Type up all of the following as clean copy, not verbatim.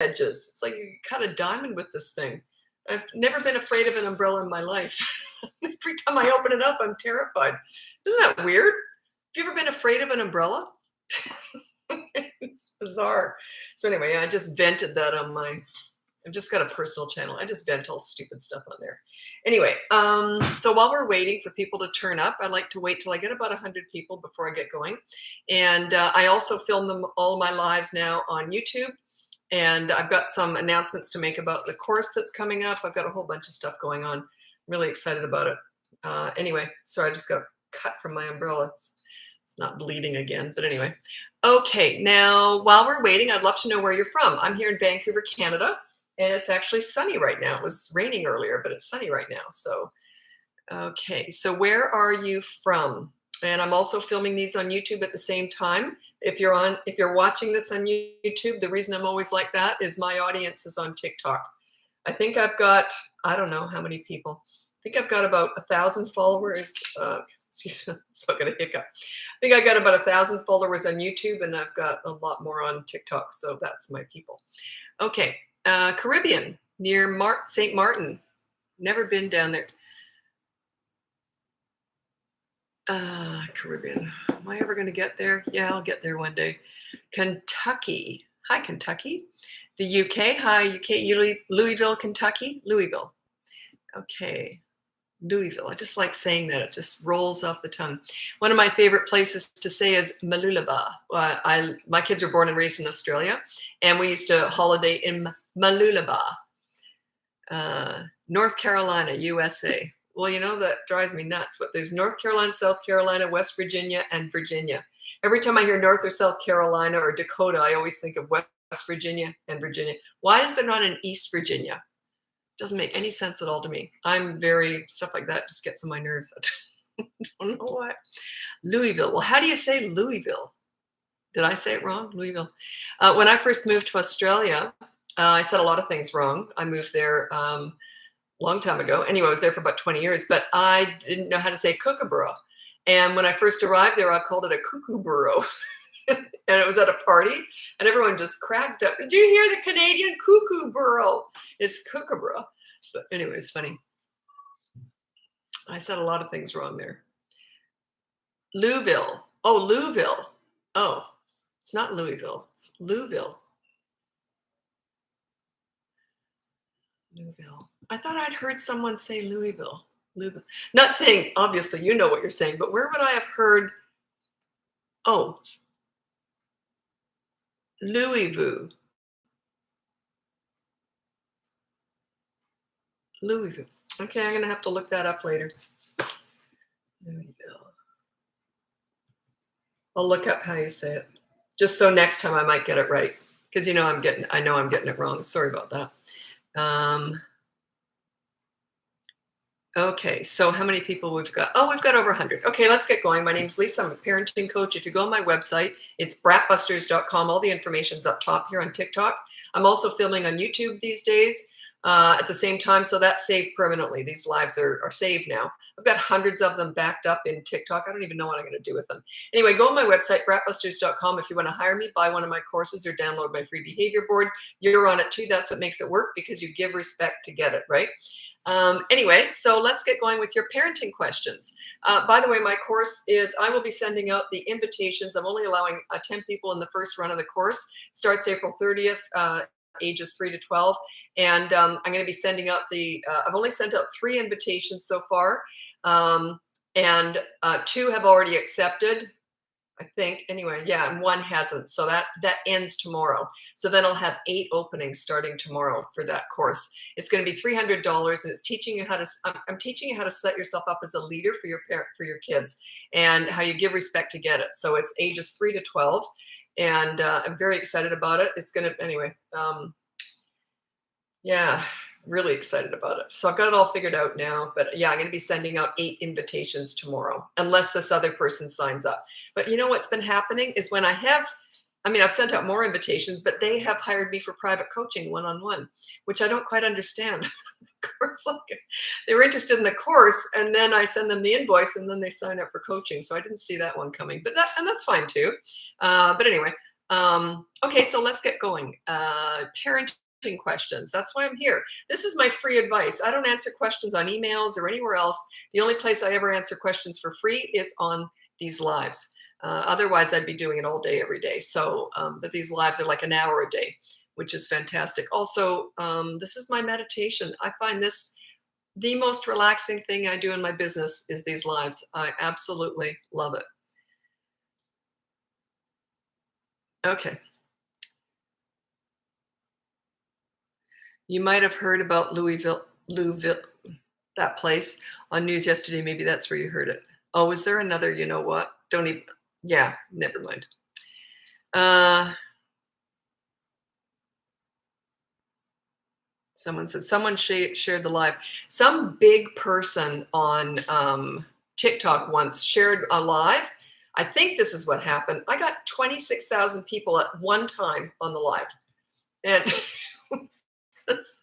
edges. It's like you cut a diamond with this thing. I've never been afraid of an umbrella in my life. Every time I open it up, I'm terrified. Isn't that weird? Have you ever been afraid of an umbrella? It's bizarre. So anyway, I just vented that on my, I've just got a personal channel. I just vent all stupid stuff on there. Anyway, so while we're waiting for people to turn up, I like to wait till I get about 100 people before I get going. And I also film them all my lives now on YouTube. And I've got some announcements to make about the course that's coming up. I've got a whole bunch of stuff going on. I'm really excited about it. Anyway, so I just got cut from my umbrella. It's not bleeding again, but anyway. Okay, now while we're waiting, I'd love to know where you're from. I'm here in Vancouver, Canada, and it's actually sunny right now. It was raining earlier, but it's sunny right now. So, okay, so where are you from? And I'm also filming these on YouTube at the same time. If you're watching this on YouTube, the reason I'm always like that is my audience is on TikTok. I think I've got, I don't know how many people. I think I've got about 1,000 followers. Excuse me, I'm still gonna hiccup. I think I got about 1,000 followers on YouTube, and I've got a lot more on TikTok. So that's my people. Okay, Caribbean near St. Martin. Never been down there. Caribbean. Am I ever going to get there? Yeah, I'll get there one day. Kentucky. Hi, Kentucky. The UK. Hi, UK. Louisville, Kentucky. Louisville. Okay. Louisville. I just like saying that. It just rolls off the tongue. One of my favorite places to say is Mooloolaba. My kids were born and raised in Australia, and we used to holiday in Mooloolaba, North Carolina, USA. Well, you know, that drives me nuts. But there's North Carolina, South Carolina, West Virginia, and Virginia. Every time I hear North or South Carolina or Dakota, I always think of West Virginia and Virginia. Why is there not an East Virginia? Doesn't make any sense at all to me. Stuff like that just gets on my nerves. I don't know why. Louisville. Well, how do you say Louisville? Did I say it wrong? Louisville. When I first moved to Australia, I said a lot of things wrong. I moved there long time ago. Anyway, I was there for about 20 years, but I didn't know how to say Kookaburra. And when I first arrived there, I called it a kookaburra. And it was at a party, and everyone just cracked up. Did you hear the Canadian kookaburra? It's kookaburra. But anyway, it's funny. I said a lot of things wrong there. Louisville. Oh, Louisville. Oh, it's not Louisville. It's Louisville. Louisville. I thought I'd heard someone say Louisville. Louisville. Not saying, obviously, you know what you're saying, but where would I have heard? Oh, Louisville. Louisville. Okay, I'm going to have to look that up later. Louisville. I'll look up how you say it, just so next time I might get it right, because I know I'm getting it wrong. Sorry about that. Okay, so how many people we've got? Oh, we've got over 100. Okay, let's get going. My name's Lisa. I'm a parenting coach. If you go on my website, it's bratbusters.com. All the information's up top here on TikTok. I'm also filming on YouTube these days at the same time, so that's saved permanently. These lives are saved now. I've got hundreds of them backed up in TikTok. I don't even know what I'm going to do with them. Anyway, go on my website, bratbusters.com. If you want to hire me, buy one of my courses, or download my free behavior board. You're on it too. That's what makes it work, because you give respect to get it, right? Anyway, so let's get going with your parenting questions. By the way, my course is, I will be sending out the invitations. I'm only allowing 10 people in the first run of the course. It starts April 30th, ages 3 to 12. And I'm going to be sending out I've only sent out 3 invitations so far. And 2 have already accepted, I think. Anyway, yeah, and 1 hasn't. So that ends tomorrow. So then I'll have 8 openings starting tomorrow for that course. It's going to be $300, and it's teaching you how to. I'm teaching you how to set yourself up as a leader for your kids, and how you give respect to get it. So it's ages 3 to 12, and I'm very excited about it. It's going to anyway. Yeah. Really excited about it. So I've got it all figured out now, but yeah, I'm going to be sending out 8 invitations tomorrow, unless this other person signs up. But you know what's been happening is when I've sent out more invitations, but they have hired me for private coaching one-on-one, which I don't quite understand. Of course, they were interested in the course, and then I send them the invoice, and then they sign up for coaching. So I didn't see that one coming, but that's fine too. But anyway, Okay, so let's get going. Parenting questions. That's why I'm here. This is my free advice. I don't answer questions on emails or anywhere else. The only place I ever answer questions for free is on these lives. Otherwise, I'd be doing it all day, every day. So, but these lives are like an hour a day, which is fantastic. Also, this is my meditation. I find this the most relaxing thing I do in my business is these lives. I absolutely love it. Okay. You might have heard about Louisville, that place on news yesterday. Maybe that's where you heard it. Oh, is there another? You know what? Don't even. Yeah, never mind. Uh, Someone said someone shared the live. Some big person on TikTok once shared a live. I think this is what happened. I got 26,000 people at one time on the live, and that's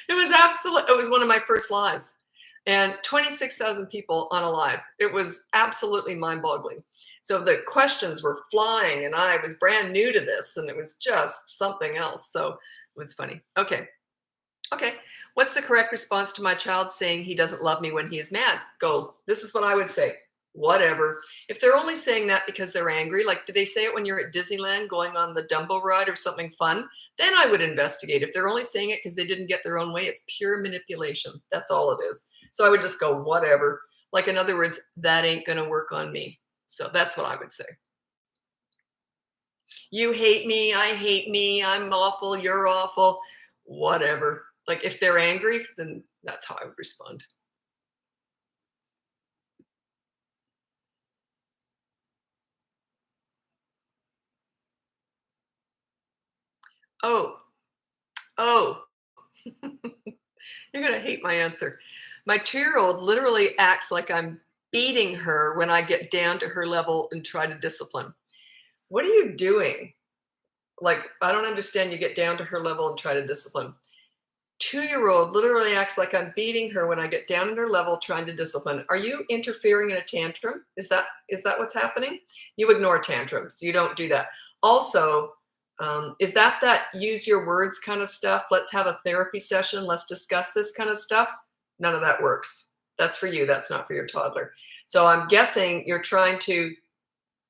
it was absolute. It was one of my first lives, and 26,000 people on a live. It was absolutely mind-boggling. So the questions were flying, and I was brand new to this, and it was just something else. So it was funny. Okay, okay. What's the correct response to my child saying he doesn't love me when he is mad? Go. This is what I would say. Whatever. If they're only saying that because they're angry, like did they say it when you're at Disneyland going on the Dumbo ride or something fun? Then I would investigate. If they're only saying it because they didn't get their own way, it's pure manipulation. That's all it is. So I would just go, whatever. Like in other words, that ain't going to work on me. So that's what I would say. You hate me. I hate me. I'm awful. You're awful. Whatever. Like if they're angry, then that's how I would respond. Oh, oh, you're going to hate my answer. My 2-year-old literally acts like I'm beating her when I get down to her level and try to discipline. What are you doing? Like, I don't understand. You get down to her level and try to discipline. 2-year-old literally acts like I'm beating her when I get down at her level trying to discipline. Are you interfering in a tantrum? Is that what's happening? You ignore tantrums. You don't do that. Also, is that use your words kind of stuff? Let's have a therapy session. Let's discuss this kind of stuff. None of that works. That's for you. That's not for your toddler. So I'm guessing you're trying to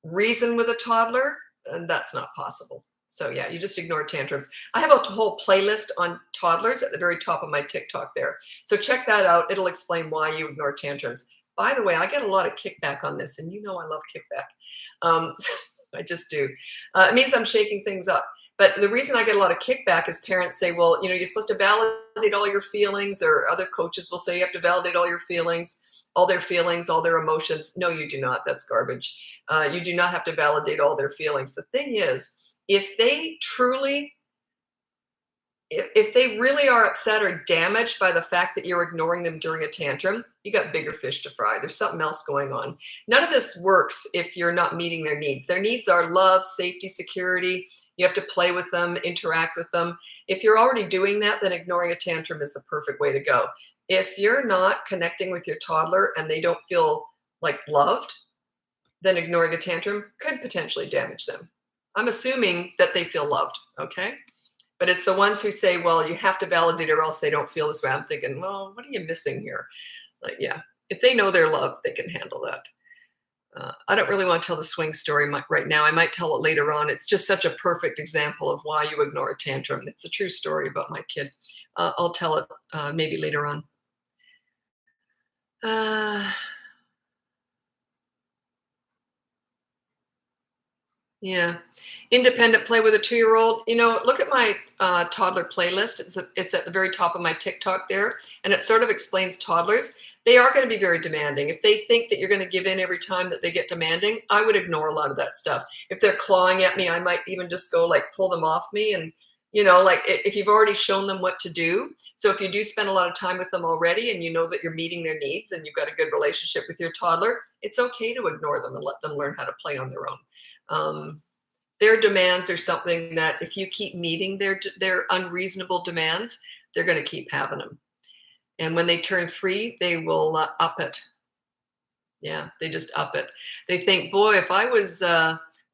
reason with a toddler, and that's not possible. So yeah, you just ignore tantrums. I have a whole playlist on toddlers at the very top of my TikTok there. So check that out. It'll explain why you ignore tantrums. By the way, I get a lot of kickback on this, and you know I love kickback. I just do. It means I'm shaking things up. But the reason I get a lot of kickback is parents say, well, you're supposed to validate all your feelings, or other coaches will say you have to validate all your feelings, all their feelings, all their emotions. No, you do not. That's garbage. You do not have to validate all their feelings. The thing is, if they truly, if they really are upset or damaged by the fact that you're ignoring them during a tantrum, you got bigger fish to fry. There's something else going on. None of this works if you're not meeting their needs. Their needs are love, safety, security. You have to play with them, interact with them. If you're already doing that, then ignoring a tantrum is the perfect way to go. If you're not connecting with your toddler and they don't feel like loved, then ignoring a tantrum could potentially damage them. I'm assuming that they feel loved, okay? But it's the ones who say, well, you have to validate or else they don't feel this way. I'm thinking, well, what are you missing here? Like, yeah, if they know they're loved, they can handle that. I don't really want to tell the swing story right now. I might tell it later on. It's just such a perfect example of why you ignore a tantrum. It's a true story about my kid. I'll tell it maybe later on. Yeah. Independent play with a 2-year-old. Look at my toddler playlist. It's at the very top of my TikTok there, and it sort of explains toddlers. They are going to be very demanding. If they think that you're going to give in every time that they get demanding, I would ignore a lot of that stuff. If they're clawing at me, I might even just go like pull them off me. And, like if you've already shown them what to do. So if you do spend a lot of time with them already and you know that you're meeting their needs and you've got a good relationship with your toddler, it's okay to ignore them and let them learn how to play on their own. Their demands are something that if you keep meeting their unreasonable demands, they're going to keep having them. And when they turn 3, they will up it. Yeah, they just up it. They think, boy, if I was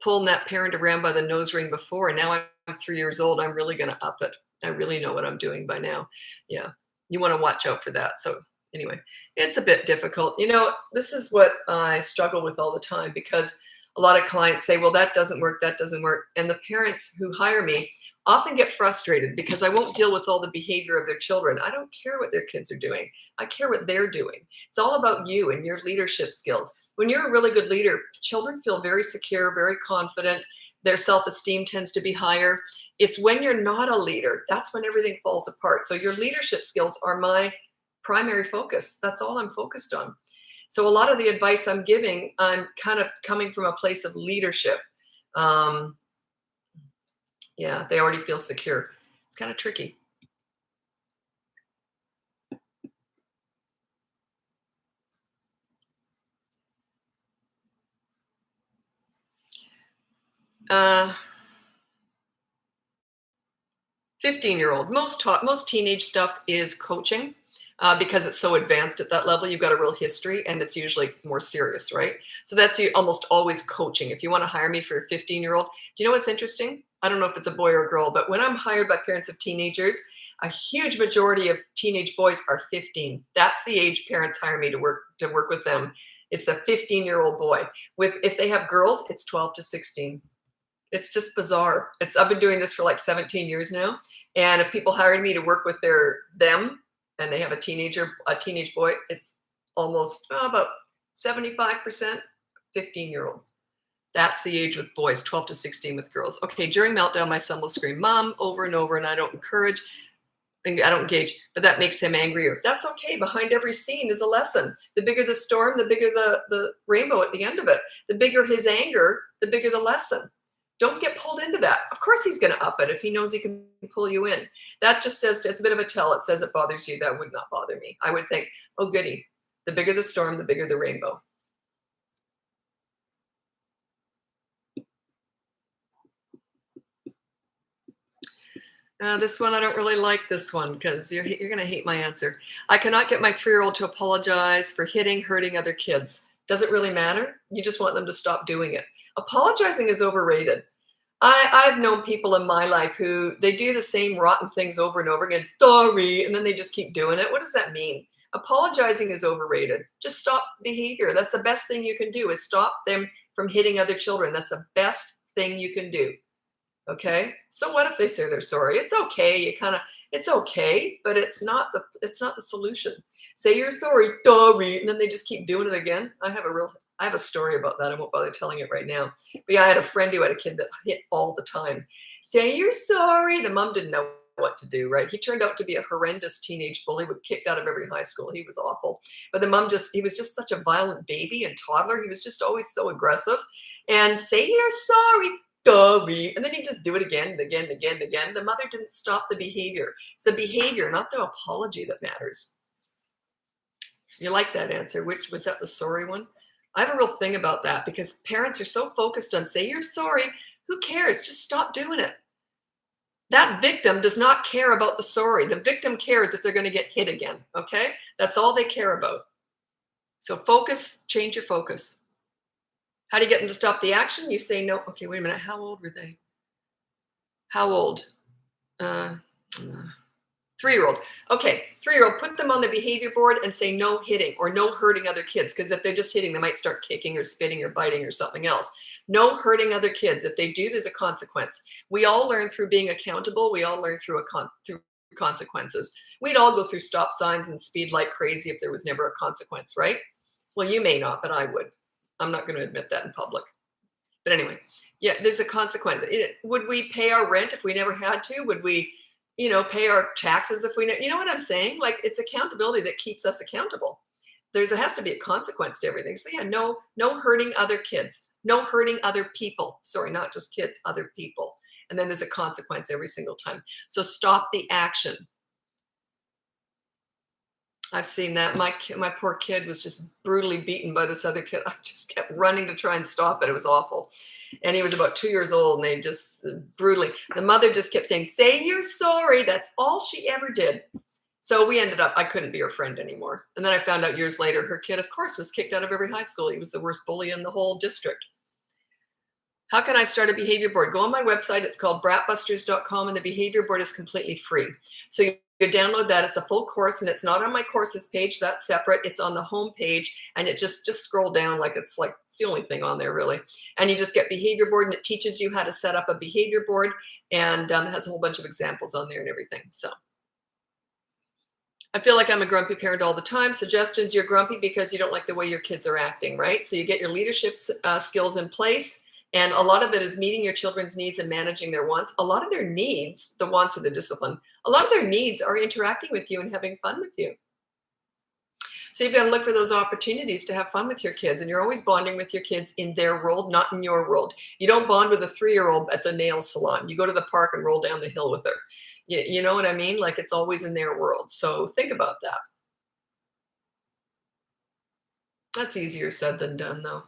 pulling that parent around by the nose ring before, and now I'm 3 years old. I'm really going to up it. I really know what I'm doing by now. Yeah, you want to watch out for that. So anyway, it's a bit difficult. This is what I struggle with all the time, because a lot of clients say, well, that doesn't work, that doesn't work. And the parents who hire me often get frustrated because I won't deal with all the behavior of their children. I don't care what their kids are doing. I care what they're doing. It's all about you and your leadership skills. When you're a really good leader, children feel very secure, very confident. Their self-esteem tends to be higher. It's when you're not a leader, that's when everything falls apart. So your leadership skills are my primary focus. That's all I'm focused on. So a lot of the advice I'm giving, I'm kind of coming from a place of leadership. Yeah, they already feel secure. It's kind of tricky. Uh, 15-year-old. Most teenage stuff is coaching, because it's so advanced at that level. You've got a real history, and it's usually more serious, right? So that's almost always coaching. If you want to hire me for a 15-year-old, do you know what's interesting? I don't know if it's a boy or a girl, but when I'm hired by parents of teenagers, a huge majority of teenage boys are 15. That's the age parents hire me to work with them. It's the 15-year-old boy. If they have girls, it's 12 to 16. It's just bizarre. I've been doing this for like 17 years now. And if people hired me to work with them and they have a teenage boy, it's almost about 75% 15-year-old. That's the age with boys, 12 to 16 with girls. Okay, during meltdown, my son will scream, "Mom," over and over, and I don't engage, but that makes him angrier. That's okay. Behind every scene is a lesson. The bigger the storm, the bigger the rainbow at the end of it. The bigger his anger, the bigger the lesson. Don't get pulled into that. Of course he's going to up it if he knows he can pull you in. That just says, it's a bit of a tell. It says it bothers you. That would not bother me. I would think, oh, goody. The bigger the storm, the bigger the rainbow. This one, I don't really like this one, because you're going to hate my answer. I cannot get my 3-year-old to apologize for hurting other kids. Does it really matter? You just want them to stop doing it. Apologizing is overrated. I've known people in my life who they do the same rotten things over and over again. Sorry, and then they just keep doing it. What does that mean? Apologizing is overrated. Just stop behavior. That's the best thing you can do, is stop them from hitting other children. That's the best thing you can do. Okay. So what if they say they're sorry? It's okay. It's okay, but it's not the solution. Say you're sorry, and then they just keep doing it again. I have a story about that. I won't bother telling it right now. But yeah, I had a friend who had a kid that hit all the time. Say you're sorry. The mom didn't know what to do, right? He turned out to be a horrendous teenage bully, was kicked out of every high school. He was awful. But the mom he was just such a violent baby and toddler. He was just always so aggressive. And say you're sorry. And then he'd just do it again and again and again and again. The mother didn't stop the behavior. It's the behavior, not the apology, that matters. You like that answer? Which was that, the sorry one? I have a real thing about that, because parents are so focused on say you're sorry. Who cares? Just stop doing it. That victim does not care about the sorry. The victim cares if they're going to get hit again. Okay? That's all they care about. So focus, change your focus. How do you get them to stop the action? You say no. Okay, wait a minute. How old were they? How old? 3-year-old. Okay, 3-year-old, put them on the behavior board and say no hitting or no hurting other kids. Because if they're just hitting, they might start kicking or spitting or biting or something else. No hurting other kids. If they do, there's a consequence. We all learn through being accountable. We all learn through consequences. We'd all go through stop signs and speed like crazy if there was never a consequence, right? Well, you may not, but I would. I'm not going to admit that in public. But anyway, yeah, there's a consequence. Would we pay our rent if we never had to? Would we, pay our taxes if we, you know what I'm saying? Like, it's accountability that keeps us accountable. There has to be a consequence to everything. So yeah, no hurting other kids, no hurting other people. Sorry, not just kids, other people. And then there's a consequence every single time. So stop the action. I've seen that. My poor kid was just brutally beaten by this other kid. I just kept running to try and stop it. It was awful. And he was about 2 years old, and they just brutally, the mother just kept saying, say you're sorry. That's all she ever did. So we ended up, I couldn't be her friend anymore. And then I found out years later, her kid, of course, was kicked out of every high school. He was the worst bully in the whole district. How can I start a behavior board? Go on my website. It's called Bratbusters.com, and the behavior board is completely free. So you download that. It's a full course, and it's not on my courses page. That's separate. It's on the home page, and it just scroll down like it's the only thing on there really. And you just get behavior board, and it teaches you how to set up a behavior board, and it has a whole bunch of examples on there and everything. So I feel like I'm a grumpy parent all the time. Suggestions: you're grumpy because you don't like the way your kids are acting, right? So you get your leadership skills in place. And a lot of it is meeting your children's needs and managing their wants. A lot of their needs, the wants are the discipline, a lot of their needs are interacting with you and having fun with you. So you've got to look for those opportunities to have fun with your kids. And you're always bonding with your kids in their world, not in your world. You don't bond with a 3-year-old at the nail salon. You go to the park and roll down the hill with her. You know what I mean? Like, it's always in their world. So think about that. That's easier said than done, though.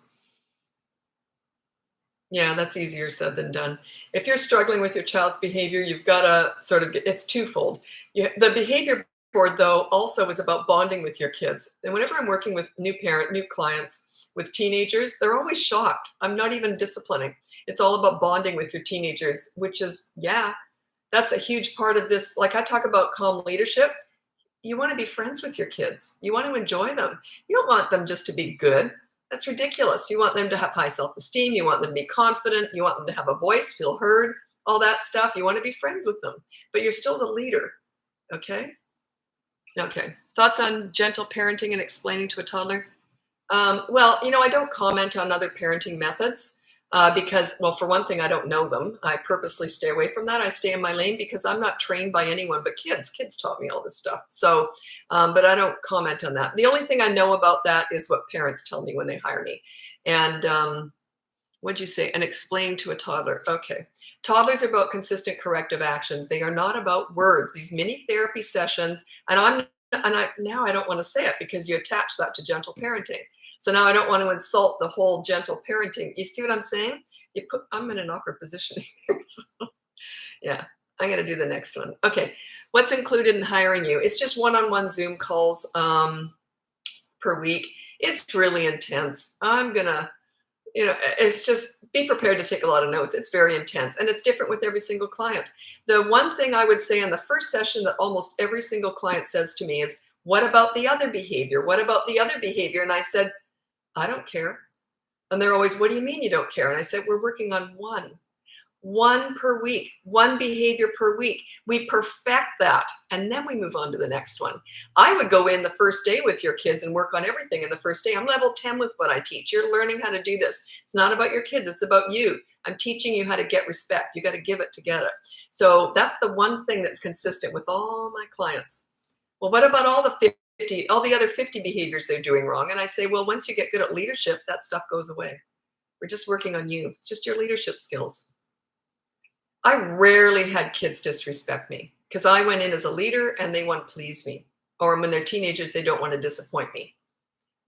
Yeah, that's easier said than done. If you're struggling with your child's behavior, you've got to sort of it's twofold. The behavior board, though, also is about bonding with your kids. And whenever I'm working with new clients with teenagers, they're always shocked. I'm not even disciplining. It's all about bonding with your teenagers, which is, yeah, that's a huge part of this. Like, I talk about calm leadership. You want to be friends with your kids. You want to enjoy them. You don't want them just to be good. That's ridiculous. You want them to have high self-esteem. You want them to be confident. You want them to have a voice, feel heard, all that stuff. You want to be friends with them, but you're still the leader. Okay? Okay. Thoughts on gentle parenting and explaining to a toddler? Well, I don't comment on other parenting methods because, well, for one thing, I don't know them. I purposely stay away from that. I stay in my lane because I'm not trained by anyone but kids. Kids taught me all this stuff. So, but I don't comment on that. The only thing I know about that is what parents tell me when they hire me. And what'd you say? And explain to a toddler. Okay. Toddlers are about consistent corrective actions. They are not about words. These mini therapy sessions, now I don't want to say it because you attach that to gentle parenting. So now I don't want to insult the whole gentle parenting. You see what I'm saying? I'm in an awkward position here. So, yeah, I'm going to do the next one. Okay. What's included in hiring you? It's just one-on-one Zoom calls per week. It's really intense. It's just be prepared to take a lot of notes. It's very intense, and it's different with every single client. The one thing I would say in the first session that almost every single client says to me is, what about the other behavior? What about the other behavior? And I said, I don't care. And they're always, what do you mean you don't care? And I said, we're working on one per week, one behavior per week. We perfect that, and then we move on to the next one. I would go in the first day with your kids and work on everything in the first day. I'm level 10 with what I teach. You're learning how to do this. It's not about your kids. It's about you. I'm teaching you how to get respect. You got to give it together. So that's the one thing that's consistent with all my clients. Well, what about all the other 50 behaviors they're doing wrong? And I say, well, once you get good at leadership, that stuff goes away. We're just working on you. It's just your leadership skills. I rarely had kids disrespect me because I went in as a leader and they want to please me. Or when they're teenagers, they don't want to disappoint me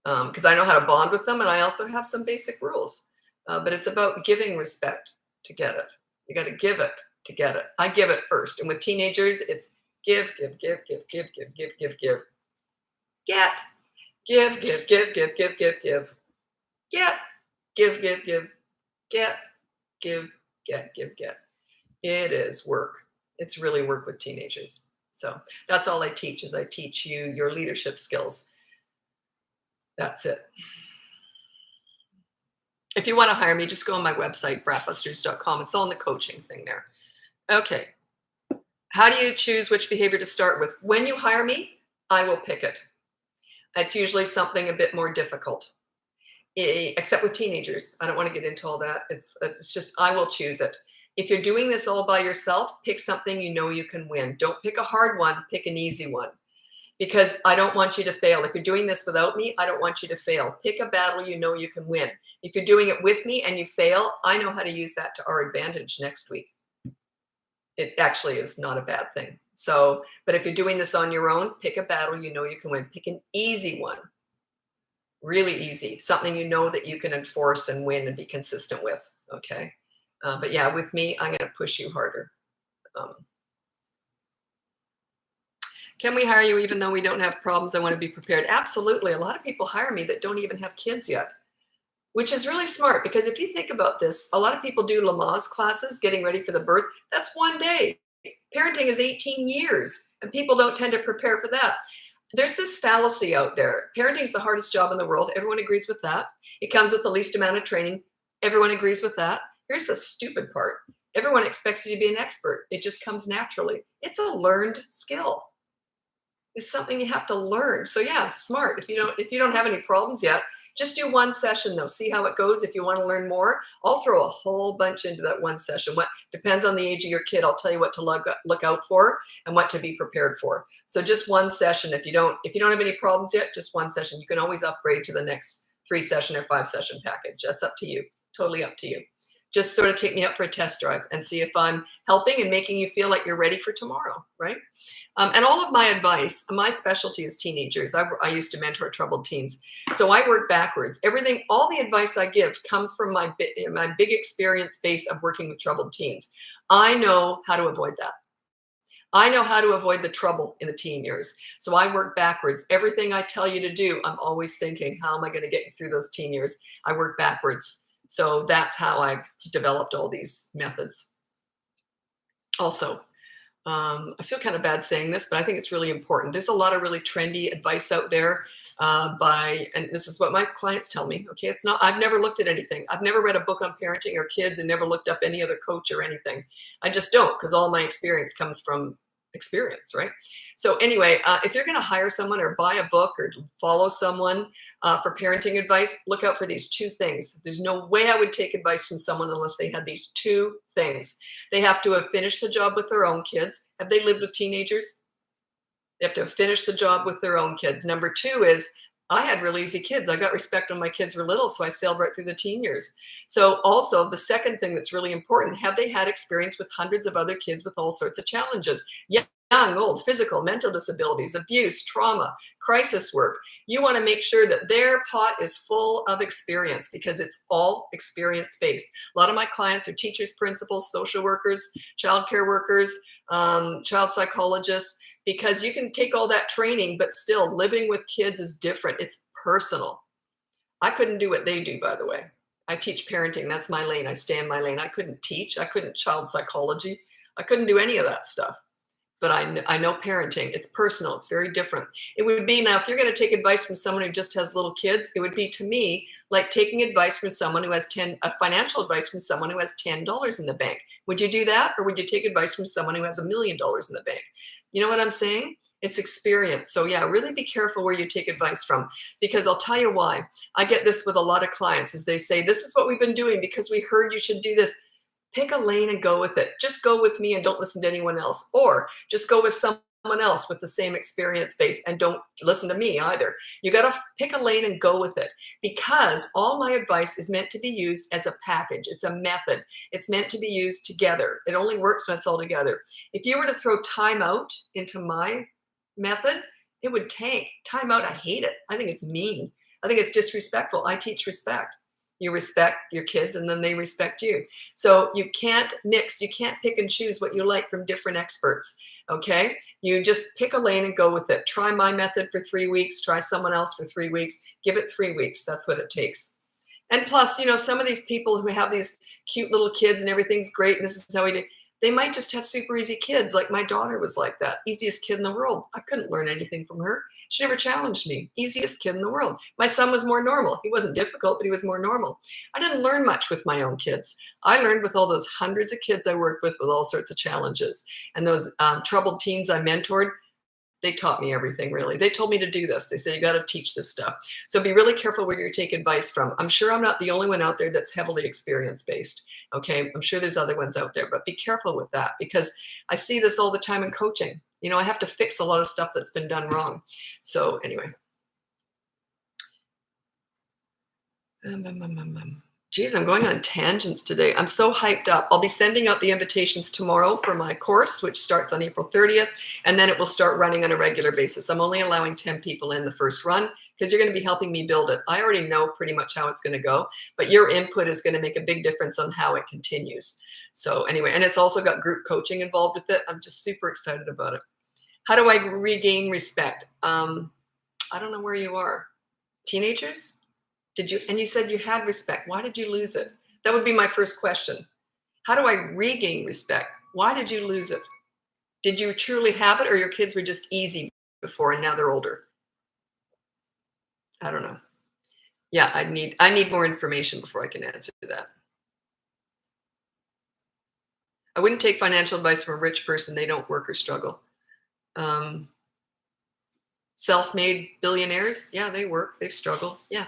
because I know how to bond with them, and I also have some basic rules. But it's about giving respect to get it. You got to give it to get it. I give it first. And with teenagers, it's give, give, give, give, give, give, give, give, give. Get, give, give, give, give, give, give, give. Get, give, give, give, get, give, get, give, get. It is work. It's really work with teenagers. So that's all I teach is I teach you your leadership skills. That's it. If you want to hire me, just go on my website, bratbusters.com. It's all in the coaching thing there. Okay. How do you choose which behavior to start with? When you hire me, I will pick it. It's usually something a bit more difficult, except with teenagers. I don't want to get into all that. It's just, I will choose it. If you're doing this all by yourself, pick something you know you can win. Don't pick a hard one, pick an easy one. Because I don't want you to fail. If you're doing this without me, I don't want you to fail. Pick a battle you know you can win. If you're doing it with me and you fail, I know how to use that to our advantage next week. It actually is not a bad thing. So, but if you're doing this on your own, pick a battle you know you can win. Pick an easy one. Really easy. Something you know that you can enforce and win and be consistent with. Okay. But yeah, with me, I'm going to push you harder. Can we hire you even though we don't have problems? I want to be prepared. Absolutely. A lot of people hire me that don't even have kids yet. which is really smart because if you think about this, a lot of people do Lamaze classes, getting ready for the birth. That's one day. Parenting is 18 years, and people don't tend to prepare for that. There's this fallacy out there. Parenting is the hardest job in the world. Everyone agrees with that. It comes with the least amount of training. Everyone agrees with that. Here's the stupid part. Everyone expects you to be an expert. It just comes naturally. It's a learned skill. It's something you have to learn. So yeah, smart. If you don't have any problems yet, just do one session though. See how it goes. If you want to learn more, I'll throw a whole bunch into that one session. What depends on the age of your kid. I'll tell you what to look out for and what to be prepared for. So just one session. If you don't have any problems yet, just one session. You can always upgrade to the next 3-session or 5-session package. That's up to you. Totally up to you. Just sort of take me up for a test drive and see if I'm helping and making you feel like you're ready for tomorrow, right? And all of my advice, my specialty is teenagers. I used to mentor troubled teens. So I work backwards. All the advice I give comes from my big experience base of working with troubled teens. I know how to avoid that. I know how to avoid the trouble in the teen years. So I work backwards. Everything I tell you to do, I'm always thinking, how am I going to get you through those teen years? I work backwards. So that's how I developed all these methods. Also, I feel kind of bad saying this, but I think it's really important. There's a lot of really trendy advice out there and this is what my clients tell me. Okay, I've never looked at anything. I've never read a book on parenting or kids and never looked up any other coach or anything. I just don't, because all my experience comes from experience, right? So anyway, if you're going to hire someone or buy a book or follow someone for parenting advice, look out for these 2 things. There's no way I would take advice from someone unless they had these 2 things. They have to have finished the job with their own kids. Have they lived with teenagers? They have to have finished the job with their own kids. Number 2 is, I had really easy kids. I got respect when my kids were little, so I sailed right through the teen years. So also, the second thing that's really important, have they had experience with hundreds of other kids with all sorts of challenges? Young, old, physical, mental disabilities, abuse, trauma, crisis work. You want to make sure that their pot is full of experience because it's all experience-based. A lot of my clients are teachers, principals, social workers, child care workers, child psychologists, because you can take all that training, but still living with kids is different. It's personal. I couldn't do what they do, by the way. I teach parenting. That's my lane. I stay in my lane. I couldn't teach. I couldn't child psychology. I couldn't do any of that stuff. But I know parenting. It's personal. It's very different. It would be, now, if you're going to take advice from someone who just has little kids, it would be, to me, like taking advice from someone who has financial advice from someone who has $10 in the bank. Would you do that? Or would you take advice from someone who has $1 million in the bank? You know what I'm saying? It's experience. So yeah, really be careful where you take advice from, because I'll tell you why. I get this with a lot of clients, is they say, this is what we've been doing because we heard you should do this. Pick a lane and go with it. Just go with me and don't listen to anyone else. Or just go with someone else with the same experience base and don't listen to me either. You got to pick a lane and go with it, because all my advice is meant to be used as a package. It's a method. It's meant to be used together. It only works when it's all together. If you were to throw time out into my method, it would tank. Time out, I hate it. I think it's mean. I think it's disrespectful. I teach respect. You respect your kids and then they respect you. So you can't mix, you can't pick and choose what you like from different experts, okay? You just pick a lane and go with it. Try my method for 3 weeks, try someone else for 3 weeks, give it 3 weeks. That's what it takes. And plus, some of these people who have these cute little kids and everything's great and this is how we do, they might just have super easy kids. Like my daughter was like that, easiest kid in the world. I couldn't learn anything from her. She never challenged me. Easiest kid in the world. My son was more normal. He wasn't difficult, but he was more normal. I didn't learn much with my own kids. I learned with all those hundreds of kids I worked with all sorts of challenges. And those troubled teens I mentored, they taught me everything, really. They told me to do this. They said, you got to teach this stuff. So be really careful where you take advice from. I'm sure I'm not the only one out there that's heavily experience-based. Okay, I'm sure there's other ones out there, but be careful with that, because I see this all the time in coaching. I have to fix a lot of stuff that's been done wrong. So anyway. Geez, I'm going on tangents today. I'm so hyped up. I'll be sending out the invitations tomorrow for my course, which starts on April 30th, and then it will start running on a regular basis. I'm only allowing 10 people in the first run because you're going to be helping me build it. I already know pretty much how it's going to go, but your input is going to make a big difference on how it continues. So anyway, and it's also got group coaching involved with it. I'm just super excited about it. How do I regain respect? I don't know where you are. Teenagers? And you said you had respect. Why did you lose it? That would be my first question. How do I regain respect? Why did you lose it? Did you truly have it, or your kids were just easy before and now they're older? I don't know. Yeah, I need more information before I can answer that. I wouldn't take financial advice from a rich person. They don't work or struggle. Um, Self-made billionaires, yeah, they work, they've struggled. Yeah.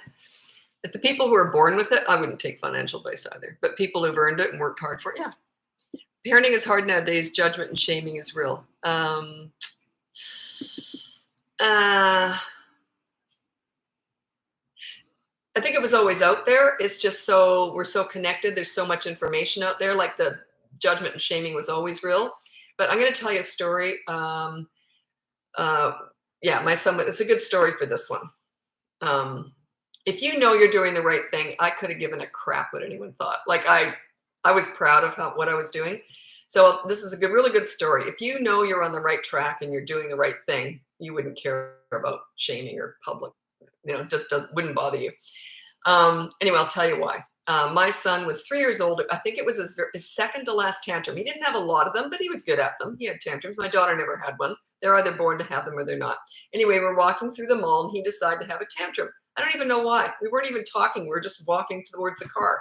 But the people who are born with it, I wouldn't take financial advice either. But people who've earned it and worked hard for it, yeah. Parenting is hard nowadays. Judgment and shaming is real. Uh, I think it was always out there. It's just we're so connected. There's so much information out there. Like the judgment and shaming was always real. But I'm going to tell you a story. Uh, yeah, my son, it's a good story for this one. If you know you're doing the right thing, I could have given a crap what anyone thought. Like I was proud of what I was doing. So this is a really good story. If you know you're on the right track and you're doing the right thing, you wouldn't care about shaming or public, just wouldn't bother you. Anyway, I'll tell you why. My son was 3 years old. I think it was his second to last tantrum. He didn't have a lot of them, but he was good at them. He had tantrums. My daughter never had one. They're either born to have them or they're not. Anyway, we're walking through the mall and he decided to have a tantrum. I don't even know why. We weren't even talking. We were just walking towards the car.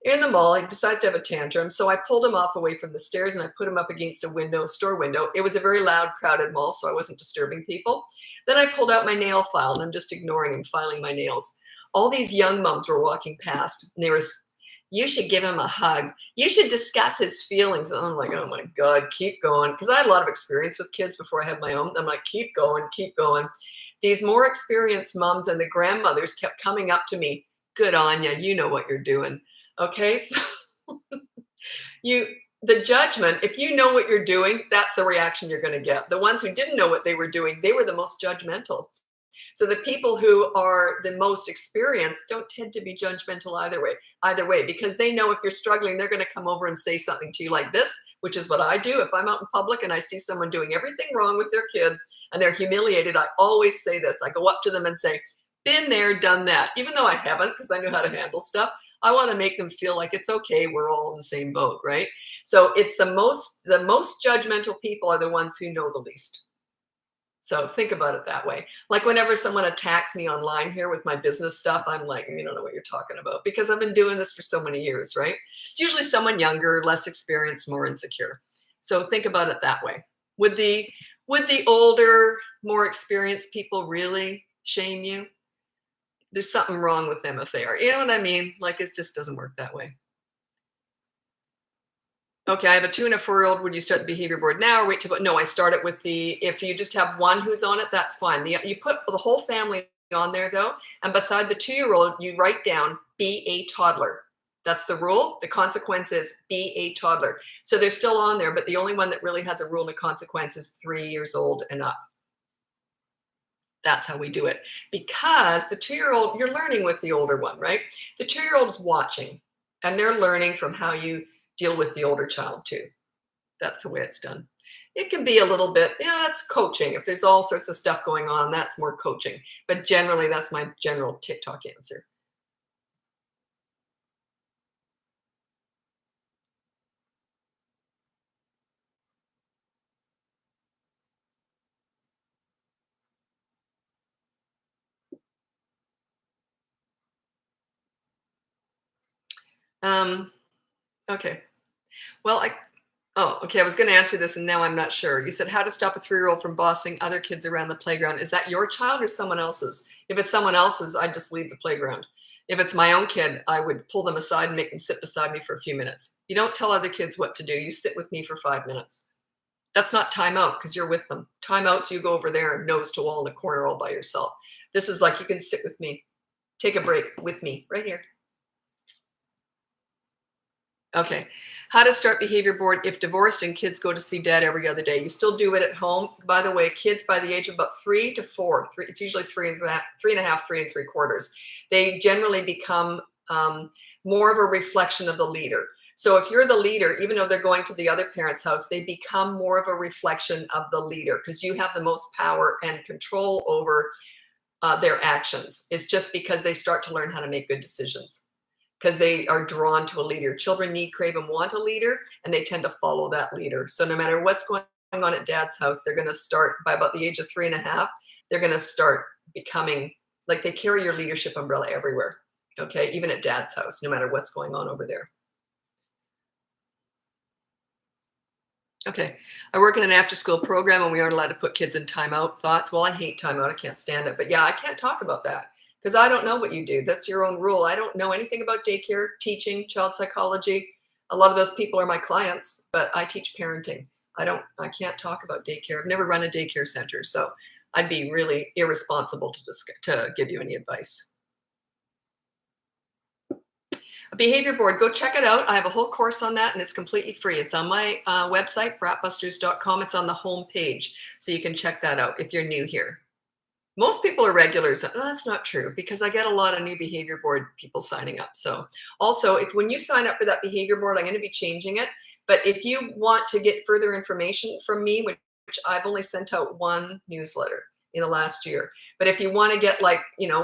In the mall, he decides to have a tantrum. So I pulled him off away from the stairs and I put him up against a store window. It was a very loud, crowded mall, so I wasn't disturbing people. Then I pulled out my nail file and I'm just ignoring him, filing my nails. All these young moms were walking past and they were, you should give him a hug. You should discuss his feelings. And I'm like, oh my God, keep going. Because I had a lot of experience with kids before I had my own. I'm like, keep going, keep going. These more experienced moms and the grandmothers kept coming up to me. Good on you. You know what you're doing. Okay, so the judgment, if you know what you're doing, that's the reaction you're going to get. The ones who didn't know what they were doing, they were the most judgmental. So the people who are the most experienced don't tend to be judgmental either way, because they know if you're struggling, they're going to come over and say something to you like this, which is what I do. If I'm out in public and I see someone doing everything wrong with their kids and they're humiliated, I always say this. I go up to them and say, been there, done that. Even though I haven't, because I know how to handle stuff, I want to make them feel like it's okay. We're all in the same boat, right? So it's the most judgmental people are the ones who know the least. So think about it that way. Like whenever someone attacks me online here with my business stuff, I'm like, you don't know what you're talking about, because I've been doing this for so many years, right? It's usually someone younger, less experienced, more insecure. So think about it that way. Would the older, more experienced people really shame you? There's something wrong with them if they are. You know what I mean? Like it just doesn't work that way. Okay, I have a 2 and a 4-year-old. Would you start the behavior board now or wait till? No, I start it with if you just have one who's on it, that's fine. You put the whole family on there though, and beside the 2-year-old, you write down be a toddler. That's the rule. The consequence is be a toddler. So they're still on there, but the only one that really has a rule and a consequence is 3 years old and up. That's how we do it. Because the 2-year-old, you're learning with the older one, right? The 2-year-old's watching and they're learning from how you deal with the older child too. That's the way it's done. It can be a little bit, that's coaching. If there's all sorts of stuff going on, that's more coaching. But generally, that's my general TikTok answer. Okay. Well, okay. I was going to answer this and now I'm not sure. You said how to stop a 3-year-old from bossing other kids around the playground. Is that your child or someone else's? If it's someone else's, I'd just leave the playground. If it's my own kid, I would pull them aside and make them sit beside me for a few minutes. You don't tell other kids what to do. You sit with me for 5 minutes. That's not time out because you're with them. Time out, so you go over there and nose to wall in a corner all by yourself. This is like you can sit with me. Take a break with me right here. Okay. How to start behavior board if divorced and kids go to see dad every other day. You still do it at home. By the way, kids by the age of about 3 to 4, it's usually 3.5, 3 3/4. They generally become more of a reflection of the leader. So if you're the leader, even though they're going to the other parent's house, they become more of a reflection of the leader because you have the most power and control over their actions. It's just because they start to learn how to make good decisions, because they are drawn to a leader. Children need, crave, and want a leader, and they tend to follow that leader. So no matter what's going on at dad's house, they're going to start by about the age of 3.5. They're going to start becoming like they carry your leadership umbrella everywhere. Okay, even at dad's house, no matter what's going on over there. Okay, I work in an after-school program, and we aren't allowed to put kids in timeout. Thoughts? Well, I hate timeout. I can't stand it. But yeah, I can't talk about that because I don't know what you do. That's your own rule. I don't know anything about daycare, teaching, child psychology. A lot of those people are my clients, but I teach parenting. I can't talk about daycare. I've never run a daycare center, so I'd be really irresponsible to give you any advice. A behavior board, go check it out. I have a whole course on that, and it's completely free. It's on my website, bratbusters.com. It's on the home page, so you can check that out if you're new here. Most people are regulars. No, that's not true, because I get a lot of new behavior board people signing up. So also, when you sign up for that behavior board, I'm going to be changing it. But if you want to get further information from me, which I've only sent out one newsletter in the last year. But if you want to get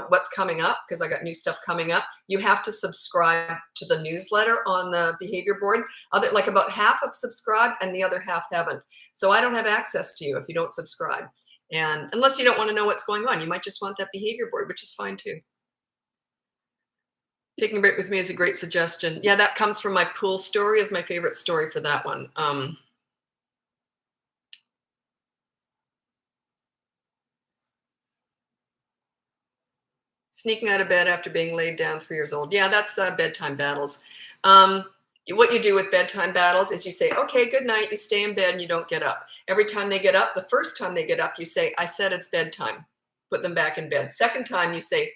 what's coming up, because I got new stuff coming up, you have to subscribe to the newsletter on the behavior board. Like about half have subscribed and the other half haven't. So I don't have access to you if you don't subscribe. And unless you don't want to know what's going on, you might just want that behavior board, which is fine too. Taking a break with me is a great suggestion. Yeah, that comes from my pool story, is my favorite story for that one. Sneaking out of bed after being laid down 3 years old. Yeah, that's the bedtime battles. What you do with bedtime battles is you say, okay, good night. You stay in bed and you don't get up. Every time they get up, the first time they get up, you say, I said it's bedtime. Put them back in bed. Second time, you say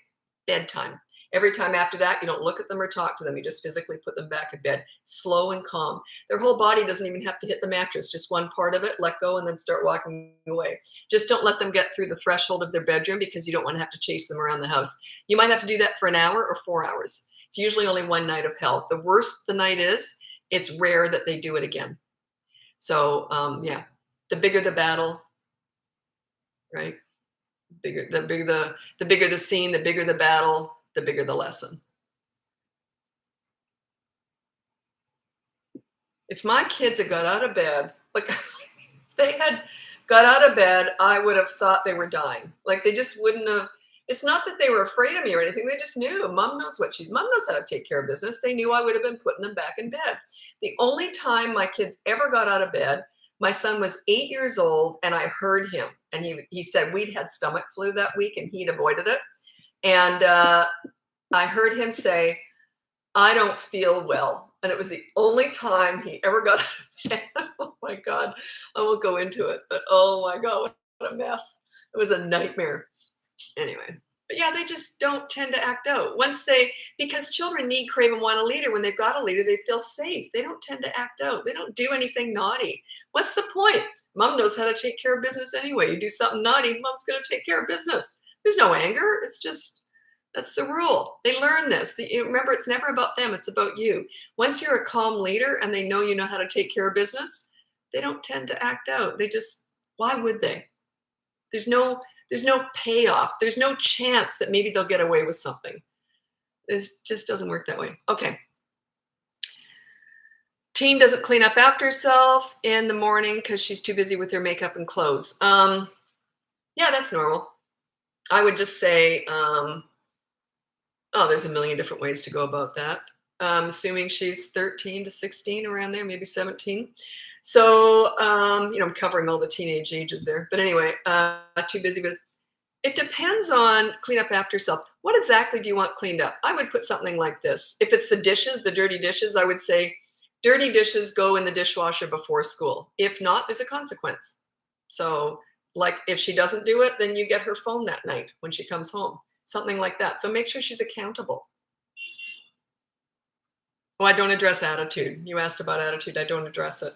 bedtime. Every time after that, you don't look at them or talk to them. You just physically put them back in bed, slow and calm. Their whole body doesn't even have to hit the mattress, just one part of it, let go, and then start walking away. Just don't let them get through the threshold of their bedroom, because you don't want to have to chase them around the house. You might have to do that for an hour or 4 hours. It's usually only one night of hell. The worse the night is, it's rare that they do it again. So yeah, the bigger the battle, right? The bigger the scene, the bigger the battle, the bigger the lesson. If my kids had got out of bed, like if they had got out of bed, I would have thought they were dying. Like they just wouldn't have. It's not that they were afraid of me or anything. They just knew. Mom knows how to take care of business. They knew I would have been putting them back in bed. The only time my kids ever got out of bed, my son was 8 years old, and I heard him. And he said we'd had stomach flu that week, and he'd avoided it. And I heard him say, I don't feel well. And it was the only time he ever got out of bed. Oh my God. I won't go into it, but oh my God, what a mess. It was a nightmare. Anyway, but yeah, they just don't tend to act out because children need, crave, and want a leader. When they've got a leader, they feel safe. They don't tend to act out. They don't do anything naughty. What's the point? Mom knows how to take care of business anyway. You do something naughty, mom's going to take care of business. There's no anger. It's just, that's the rule. They learn this. Remember, it's never about them. It's about you. Once you're a calm leader and they know you know how to take care of business, they don't tend to act out. Why would they? There's no payoff. There's no chance that maybe they'll get away with something. It just doesn't work that way. Okay. Teen doesn't clean up after herself in the morning because she's too busy with her makeup and clothes. Yeah, that's normal. I would just say, there's a million different ways to go about that. Assuming she's 13 to 16, around there, maybe 17. So, I'm covering all the teenage ages there. But anyway, too busy with, it depends on clean up after self. What exactly do you want cleaned up? I would put something like this. If it's the dishes, the dirty dishes, I would say, dirty dishes go in the dishwasher before school. If not, there's a consequence. So, like if she doesn't do it, then you get her phone that night when she comes home. Something like that. So make sure she's accountable. Oh, I don't address attitude. You asked about attitude. I don't address it.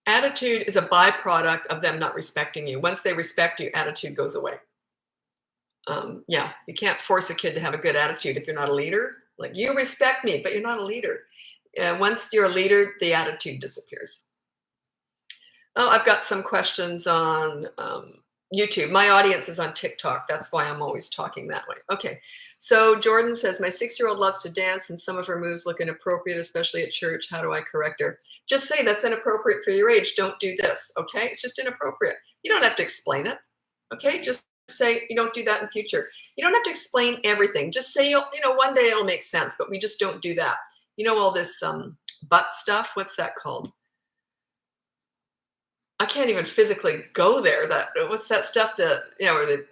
Attitude is a byproduct of them not respecting you. Once they respect you, attitude goes away. Yeah, you can't force a kid to have a good attitude if you're not a leader. Like, you respect me, but you're not a leader. Once you're a leader, the attitude disappears. Oh, I've got some questions on YouTube. My audience is on TikTok. That's why I'm always talking that way. Okay. So Jordan says, my 6-year-old loves to dance and some of her moves look inappropriate, especially at church. How do I correct her? Just say that's inappropriate for your age. Don't do this. Okay. It's just inappropriate. You don't have to explain it. Okay. Just say you don't do that in future. You don't have to explain everything. Just say, one day it'll make sense, but we just don't do that. All this butt stuff. What's that called? I can't even physically go there. What's that stuff that, or the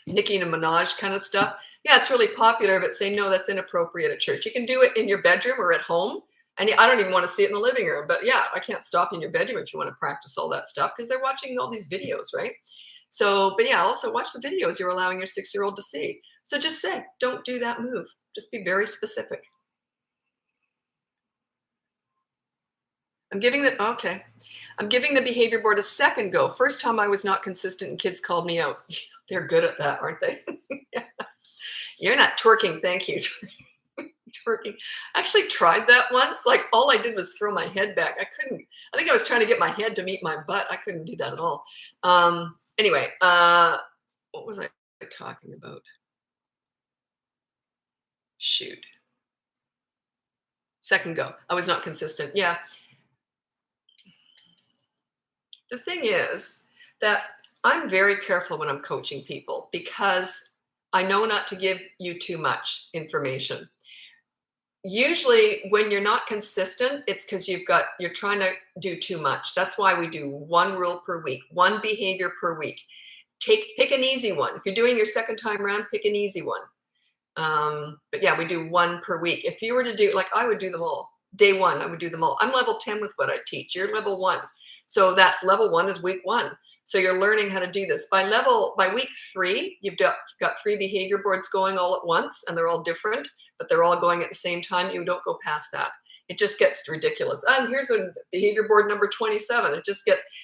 Nicki and Minaj kind of stuff? Yeah, it's really popular, but say, no, that's inappropriate at church. You can do it in your bedroom or at home. And I don't even want to see it in the living room, but yeah, I can't stop you in your bedroom if you want to practice all that stuff because they're watching all these videos, right? So, but yeah, also watch the videos you're allowing your 6-year-old to see. So just say, don't do that move. Just be very specific. I'm giving the behavior board a second go. First time I was not consistent and kids called me out. They're good at that, aren't they? Yeah. You're not twerking, thank you. Twerking. I actually tried that once. Like all I did was throw my head back. I think I was trying to get my head to meet my butt. I couldn't do that at all. Anyway, what was I talking about? Shoot. Second go. I was not consistent. Yeah. The thing is that I'm very careful when I'm coaching people because I know not to give you too much information. Usually when you're not consistent, it's because you're trying to do too much. That's why we do one rule per week, one behavior per week. Pick an easy one. If you're doing your second time around, pick an easy one. But yeah, we do one per week. If you were to do, I would do them all. Day one, I would do them all. I'm level 10 with what I teach. You're level 1. So that's level 1 is week 1. So you're learning how to do this. By week 3, you've got 3 behavior boards going all at once, and they're all different, but they're all going at the same time. You don't go past that. It just gets ridiculous. And here's a behavior board number 27. And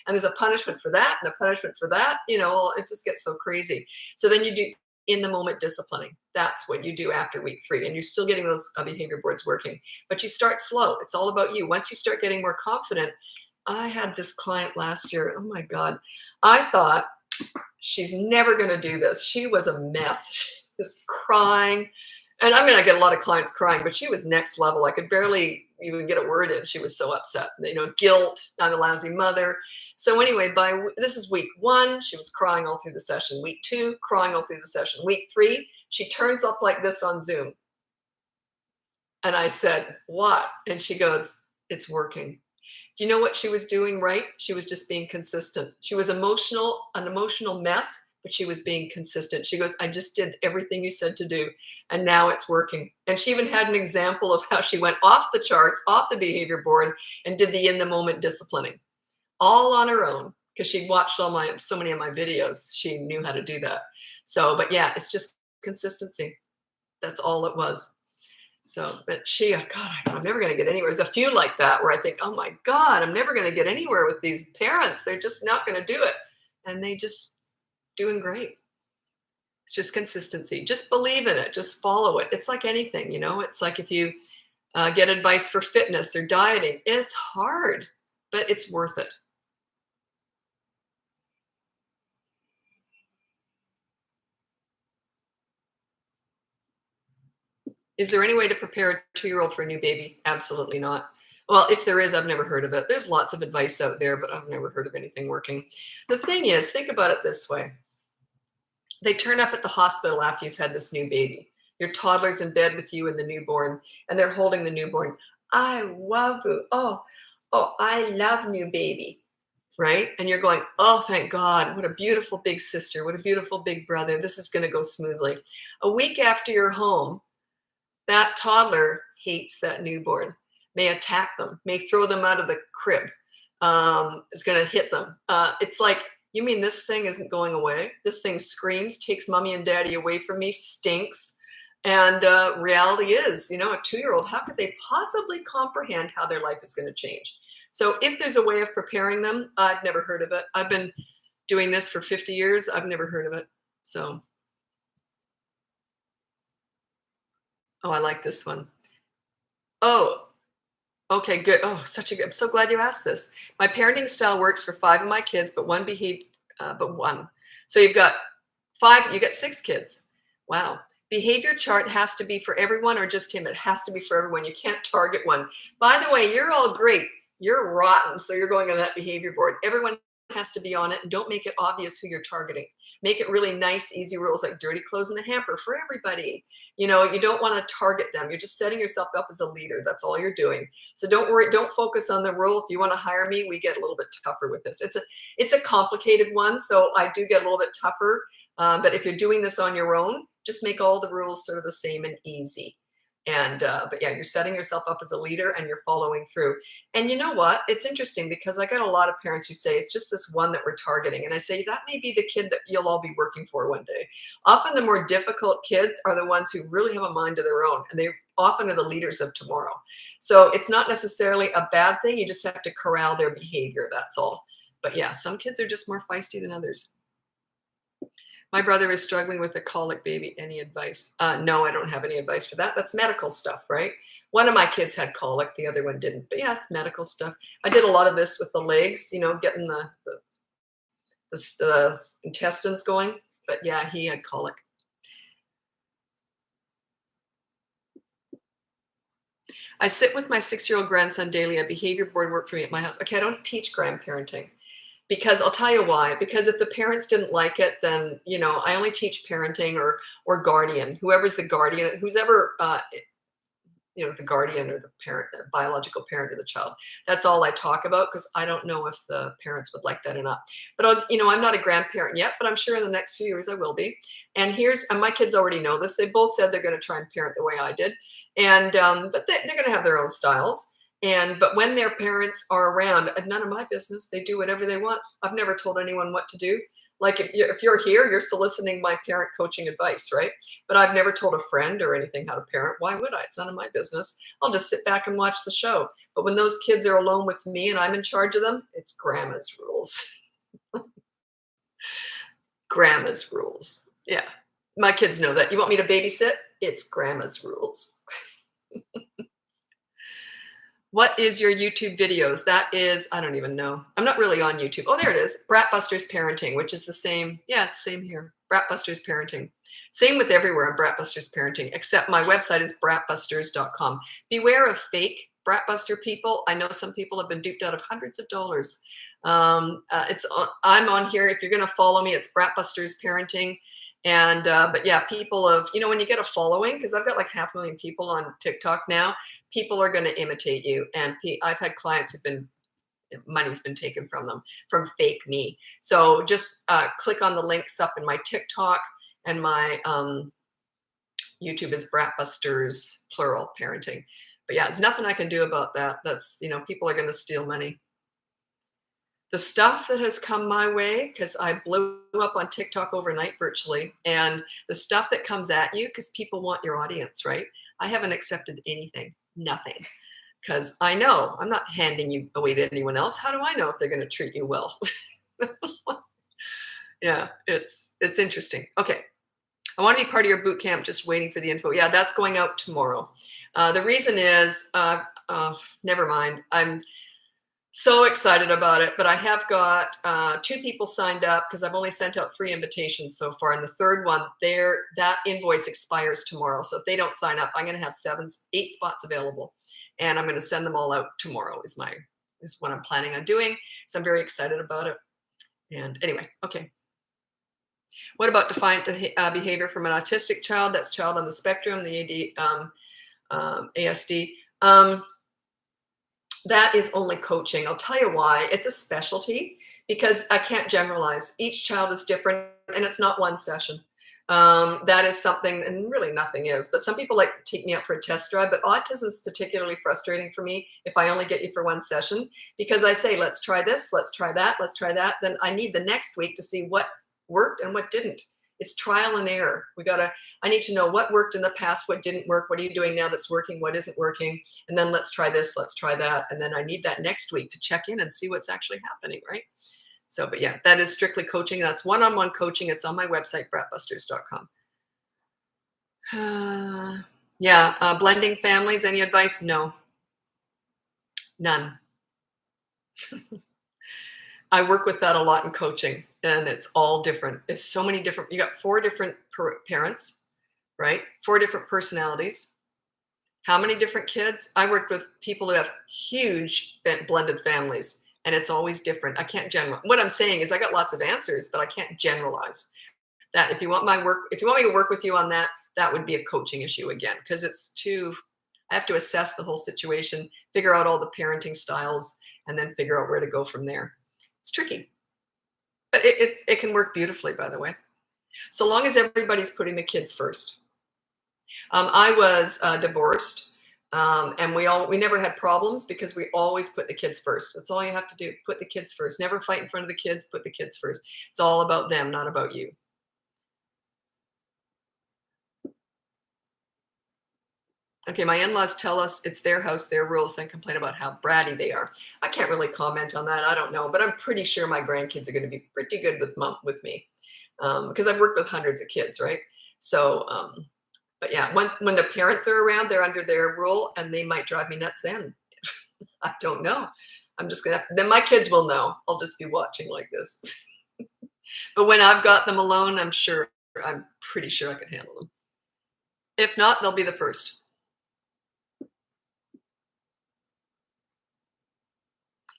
there's a punishment for that and a punishment for that. It just gets so crazy. So then you do in the moment disciplining. That's what you do after week 3. And you're still getting those behavior boards working, but you start slow. It's all about you. Once you start getting more confident, I had this client last year. Oh my God. I thought she's never going to do this. She was a mess. She was crying. And I get a lot of clients crying, but she was next level. I could barely even get a word in. She was so upset. Guilt, I'm a lousy mother. So anyway, this is week 1, she was crying all through the session. Week 2, crying all through the session. Week 3, she turns up like this on Zoom. And I said, what? And she goes, it's working. Do you know what she was doing right? She was just being consistent. She was an emotional mess, but she was being consistent. She goes, I just did everything you said to do, and now it's working. And she even had an example of how she went off the charts, off the behavior board, and did the in-the-moment disciplining, all on her own, because she'd watched so many of my videos. She knew how to do that. So, but yeah, it's just consistency. That's all it was. So, but God, I'm never going to get anywhere. There's a few like that where I think, oh my God, I'm never going to get anywhere with these parents. They're just not going to do it. And they just doing great. It's just consistency. Just believe in it. Just follow it. It's like anything, it's like if you get advice for fitness or dieting, it's hard, but it's worth it. Is there any way to prepare a 2-year-old for a new baby? Absolutely not. Well, if there is, I've never heard of it. There's lots of advice out there, but I've never heard of anything working. The thing is, think about it this way. They turn up at the hospital after you've had this new baby. Your toddler's in bed with you and the newborn, and they're holding the newborn. I love you. Oh, I love new baby, right? And you're going, oh, thank God. What a beautiful big sister. What a beautiful big brother. This is going to go smoothly. A week after you're home, that toddler hates that newborn, may attack them, may throw them out of the crib, is going to hit them. It's like, you mean this thing isn't going away? This thing screams, takes mommy and daddy away from me, stinks. And reality is, a 2-year-old, how could they possibly comprehend how their life is going to change? So if there's a way of preparing them, I've never heard of it. I've been doing this for 50 years. I've never heard of it. So. Oh, I like this one. Oh, okay, good. Oh, I'm so glad you asked this. My parenting style works for 5 of my kids, but one So you've got 5, you got 6 kids. Wow. Behavior chart has to be for everyone or just him? It has to be for everyone. You can't target one. By the way, you're all great. You're rotten. So you're going on that behavior board. Everyone has to be on it, and don't make it obvious who you're targeting. Make it really nice, easy rules like dirty clothes in the hamper for everybody. You don't want to target them. You're just setting yourself up as a leader. That's all you're doing. So don't worry. Don't focus on the rule. If you want to hire me, we get a little bit tougher with this. It's a complicated one, so I do get a little bit tougher. But if you're doing this on your own, just make all the rules sort of the same and easy. But yeah, you're setting yourself up as a leader and you're following through. And you know what? It's interesting because I got a lot of parents who say it's just this one that we're targeting. And I say that may be the kid that you'll all be working for one day. Often the more difficult kids are the ones who really have a mind of their own, and they often are the leaders of tomorrow. So it's not necessarily a bad thing. You just have to corral their behavior. That's all. But yeah, some kids are just more feisty than others. My brother is struggling with a colic baby. Any advice? No, I don't have any advice for that. That's medical stuff, right? One of my kids had colic, the other one didn't. But yeah, it's medical stuff. I did a lot of this with the legs, getting the intestines going. But yeah, he had colic. I sit with my 6-year-old grandson daily. A behavior board worked for me at my house. Okay, I don't teach grandparenting. Because I'll tell you why. Because if the parents didn't like it, then I only teach parenting or guardian. Whoever's the guardian, who's ever is the guardian or the parent, the biological parent of the child. That's all I talk about because I don't know if the parents would like that or not. But I'm not a grandparent yet, but I'm sure in the next few years I will be. And my kids already know this. They both said they're going to try and parent the way I did, but they're going to have their own styles. But when their parents are around, none of my business. They do whatever they want. I've never told anyone what to do. Like if you're here, you're soliciting my parent coaching advice, right? But I've never told a friend or anything how to parent. Why would I? It's none of my business. I'll just sit back and watch the show. But when those kids are alone with me and I'm in charge of them, it's grandma's rules. Grandma's rules. Yeah. My kids know that. You want me to babysit? It's grandma's rules. What is your YouTube videos? That is, I don't even know. I'm not really on YouTube. Oh, there it is. Bratbusters Parenting, which is the same. Yeah, it's the same here. Bratbusters Parenting. Same with everywhere on Bratbusters Parenting, except my website is bratbusters.com. Beware of fake Bratbuster people. I know some people have been duped out of hundreds of dollars. I'm on here. If you're going to follow me, it's Bratbusters Parenting. But yeah, people when you get a following, because I've got like 500,000 people on TikTok now, people are going to imitate you. And I've had clients money's been taken from them from fake me. So just click on the links up in my TikTok, and my YouTube is Bratbusters plural parenting. But yeah, there's nothing I can do about that. That's, people are going to steal money. The stuff that has come my way, because I blew up on TikTok overnight virtually, and the stuff that comes at you because people want your audience, right? I haven't accepted anything, nothing, because I know I'm not handing you away to anyone else. How do I know if they're going to treat you well? Yeah, it's interesting. Okay. I want to be part of your boot camp, just waiting for the info. Yeah, that's going out tomorrow. The reason is, never mind. I'm so excited about it, but I have got 2 people signed up because I've only sent out 3 invitations so far. And the third one, that invoice expires tomorrow. So if they don't sign up, I'm going to have 8 spots available, and I'm going to send them all out tomorrow is what I'm planning on doing. So I'm very excited about it. And anyway, okay. What about defined behavior from an autistic child? That's child on the spectrum, the ASD. That is only coaching. I'll tell you why. It's a specialty because I can't generalize. Each child is different, and it's not one session. That is something, and really nothing is, but some people like to take me out for a test drive, but autism is particularly frustrating for me if I only get you for one session, because I say, let's try this, let's try that, let's try that. Then I need the next week to see what worked and what didn't. It's trial and error. I need to know what worked in the past, what didn't work, what are you doing now that's working, what isn't working, and then let's try this, let's try that. And then I need that next week to check in and see what's actually happening, right? So, but yeah, that is strictly coaching. That's one-on-one coaching. It's on my website, bratbusters.com. Blending families, any advice? No. None. I work with that a lot in coaching, and it's all different. It's so many different. You got four different parents, right? Four different personalities. How many different kids? I worked with people who have huge blended families, and it's always different. I can't general. What I'm saying is, I got lots of answers, but I can't generalize. That if you want my work, if you want me to work with you on that, that would be a coaching issue again, because it's too. I have to assess the whole situation, figure out all the parenting styles, and then figure out where to go from there. It's tricky, but it can work beautifully, by the way, so long as everybody's putting the kids first. I was divorced, and we never had problems because we always put the kids first. That's all you have to do. Put the kids first. Never fight in front of the kids. Put the kids first. It's all about them, not about you. Okay, my in-laws tell us it's their house, their rules, then complain about how bratty they are. I can't really comment on that. I don't know, but I'm pretty sure my grandkids are going to be pretty good with me, because I've worked with hundreds of kids, right? So, but yeah, when the parents are around, they're under their rule, and they might drive me nuts. Then I don't know. I'm just gonna. Then my kids will know. I'll just be watching like this. But when I've got them alone, I'm pretty sure I could handle them. If not, they'll be the first.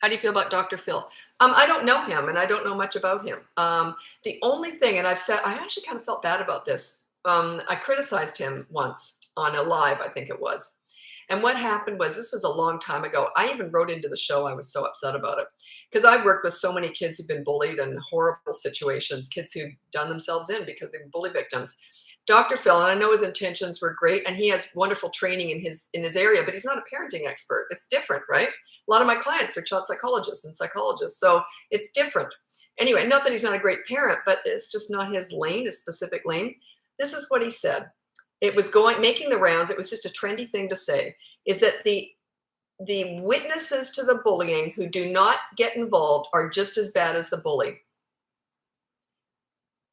How do you feel about Dr. Phil? I don't know him, and I don't know much about him. The only thing, and I actually kind of felt bad about this. I criticized him once on a live, I think it was. And what happened was, this was a long time ago. I even wrote into the show. I was so upset about it because I worked with so many kids who've been bullied in horrible situations, kids who've done themselves in because they were bully victims. Dr. Phil, and I know his intentions were great, and he has wonderful training in his area, but he's not a parenting expert. It's different, right? A lot of my clients are child psychologists and psychologists, so it's different. Anyway, not that he's not a great parent, but it's just not his lane, his specific lane. This is what he said. It was making the rounds. It was just a trendy thing to say, is that the witnesses to the bullying who do not get involved are just as bad as the bully.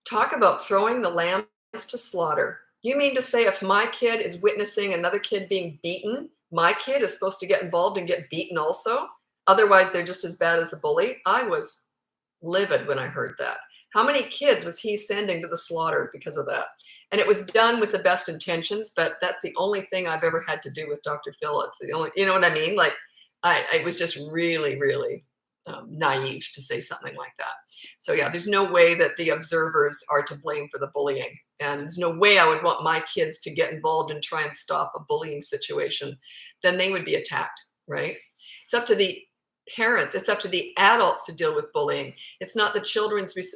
Talk about throwing the lambs to slaughter. You mean to say if my kid is witnessing another kid being beaten, my kid is supposed to get involved and get beaten also? Otherwise, they're just as bad as the bully? I was livid when I heard that. How many kids was he sending to the slaughter because of that? And it was done with the best intentions, but that's the only thing I've ever had to do with Dr. Phil. It's the only, you know what I mean? Like, I was just really, really naive to say something like that. So yeah, there's no way that the observers are to blame for the bullying. And there's no way I would want my kids to get involved and try and stop a bullying situation. Then they would be attacked, right? It's up to the parents, it's up to the adults to deal with bullying. It's not the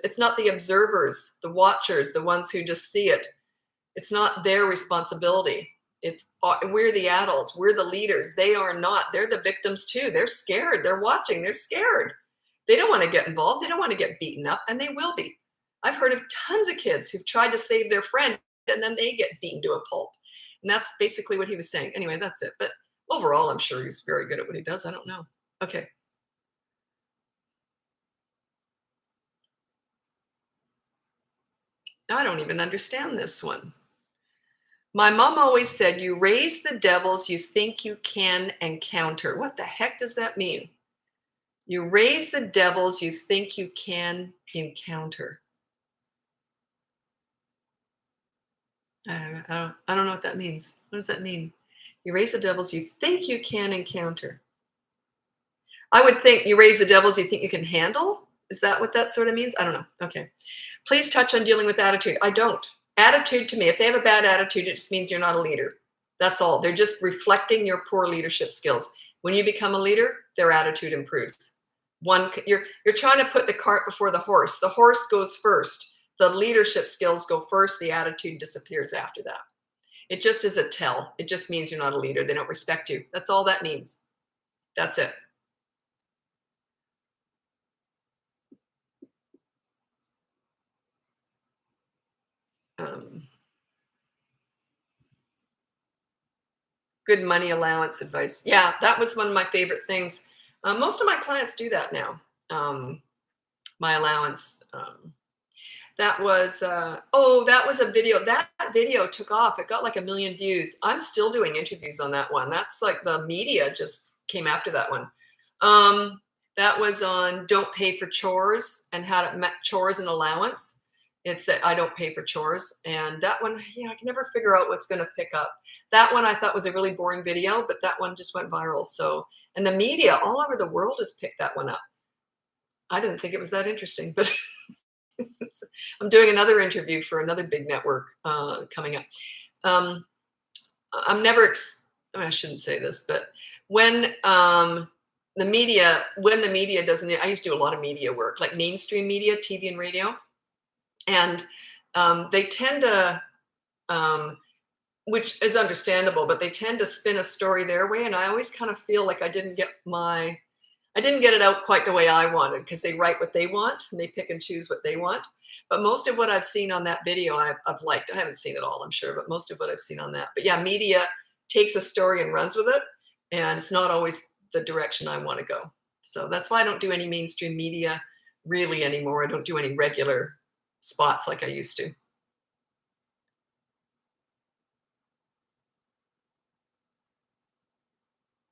it's not the observers, the watchers, the ones who just see it. It's not their responsibility. We're the adults, we're the leaders. They are not. They're the victims too. They're scared. They're watching. They're scared. They don't want to get involved. They don't want to get beaten up, and they will be. I've heard of tons of kids who've tried to save their friend, and then they get beaten to a pulp. And that's basically what he was saying. Anyway, that's it. But overall, I'm sure he's very good at what he does. I don't know. Okay. I don't even understand this one. My mom always said, you raise the devils you think you can encounter. What the heck does that mean? You raise the devils you think you can encounter. I don't know what that means. What does that mean? You raise the devils you think you can encounter. I would think you raise the devils you think you can handle. Is that what that sort of means? I don't know. Okay. Please touch on dealing with attitude. I don't. Attitude to me, if they have a bad attitude, it just means you're not a leader. That's all. They're just reflecting your poor leadership skills. When you become a leader, their attitude improves. You're trying to put the cart before the horse. The horse goes first. The leadership skills go first. The attitude disappears after that. It just is a tell. It just means you're not a leader. They don't respect you. That's all that means. That's it. Good money allowance advice. Yeah, that was one of my favorite things. Most of my clients do that now. My allowance. That was a video. That video took off. It got like 1 million views. I'm still doing interviews on that one. That's like the media just came after that one. That was on don't pay for chores and how to chores and allowance. It's that I don't pay for chores. And that one, I can never figure out what's going to pick up. That one I thought was a really boring video, but that one just went viral. So, and the media all over the world has picked that one up. I didn't think it was that interesting, but I'm doing another interview for another big network coming up. I'm never, I shouldn't say this, but when the media doesn't, I used to do a lot of media work, like mainstream media, TV and radio. And they tend to, which is understandable, but they tend to spin a story their way. And I always kind of feel like I didn't get it out quite the way I wanted, because they write what they want and they pick and choose what they want. But most of what I've seen on that video, I've liked. I haven't seen it all, I'm sure, but most of what I've seen on that. But yeah, media takes a story and runs with it. And it's not always the direction I want to go. So that's why I don't do any mainstream media really anymore. I don't do any regular spots like I used to.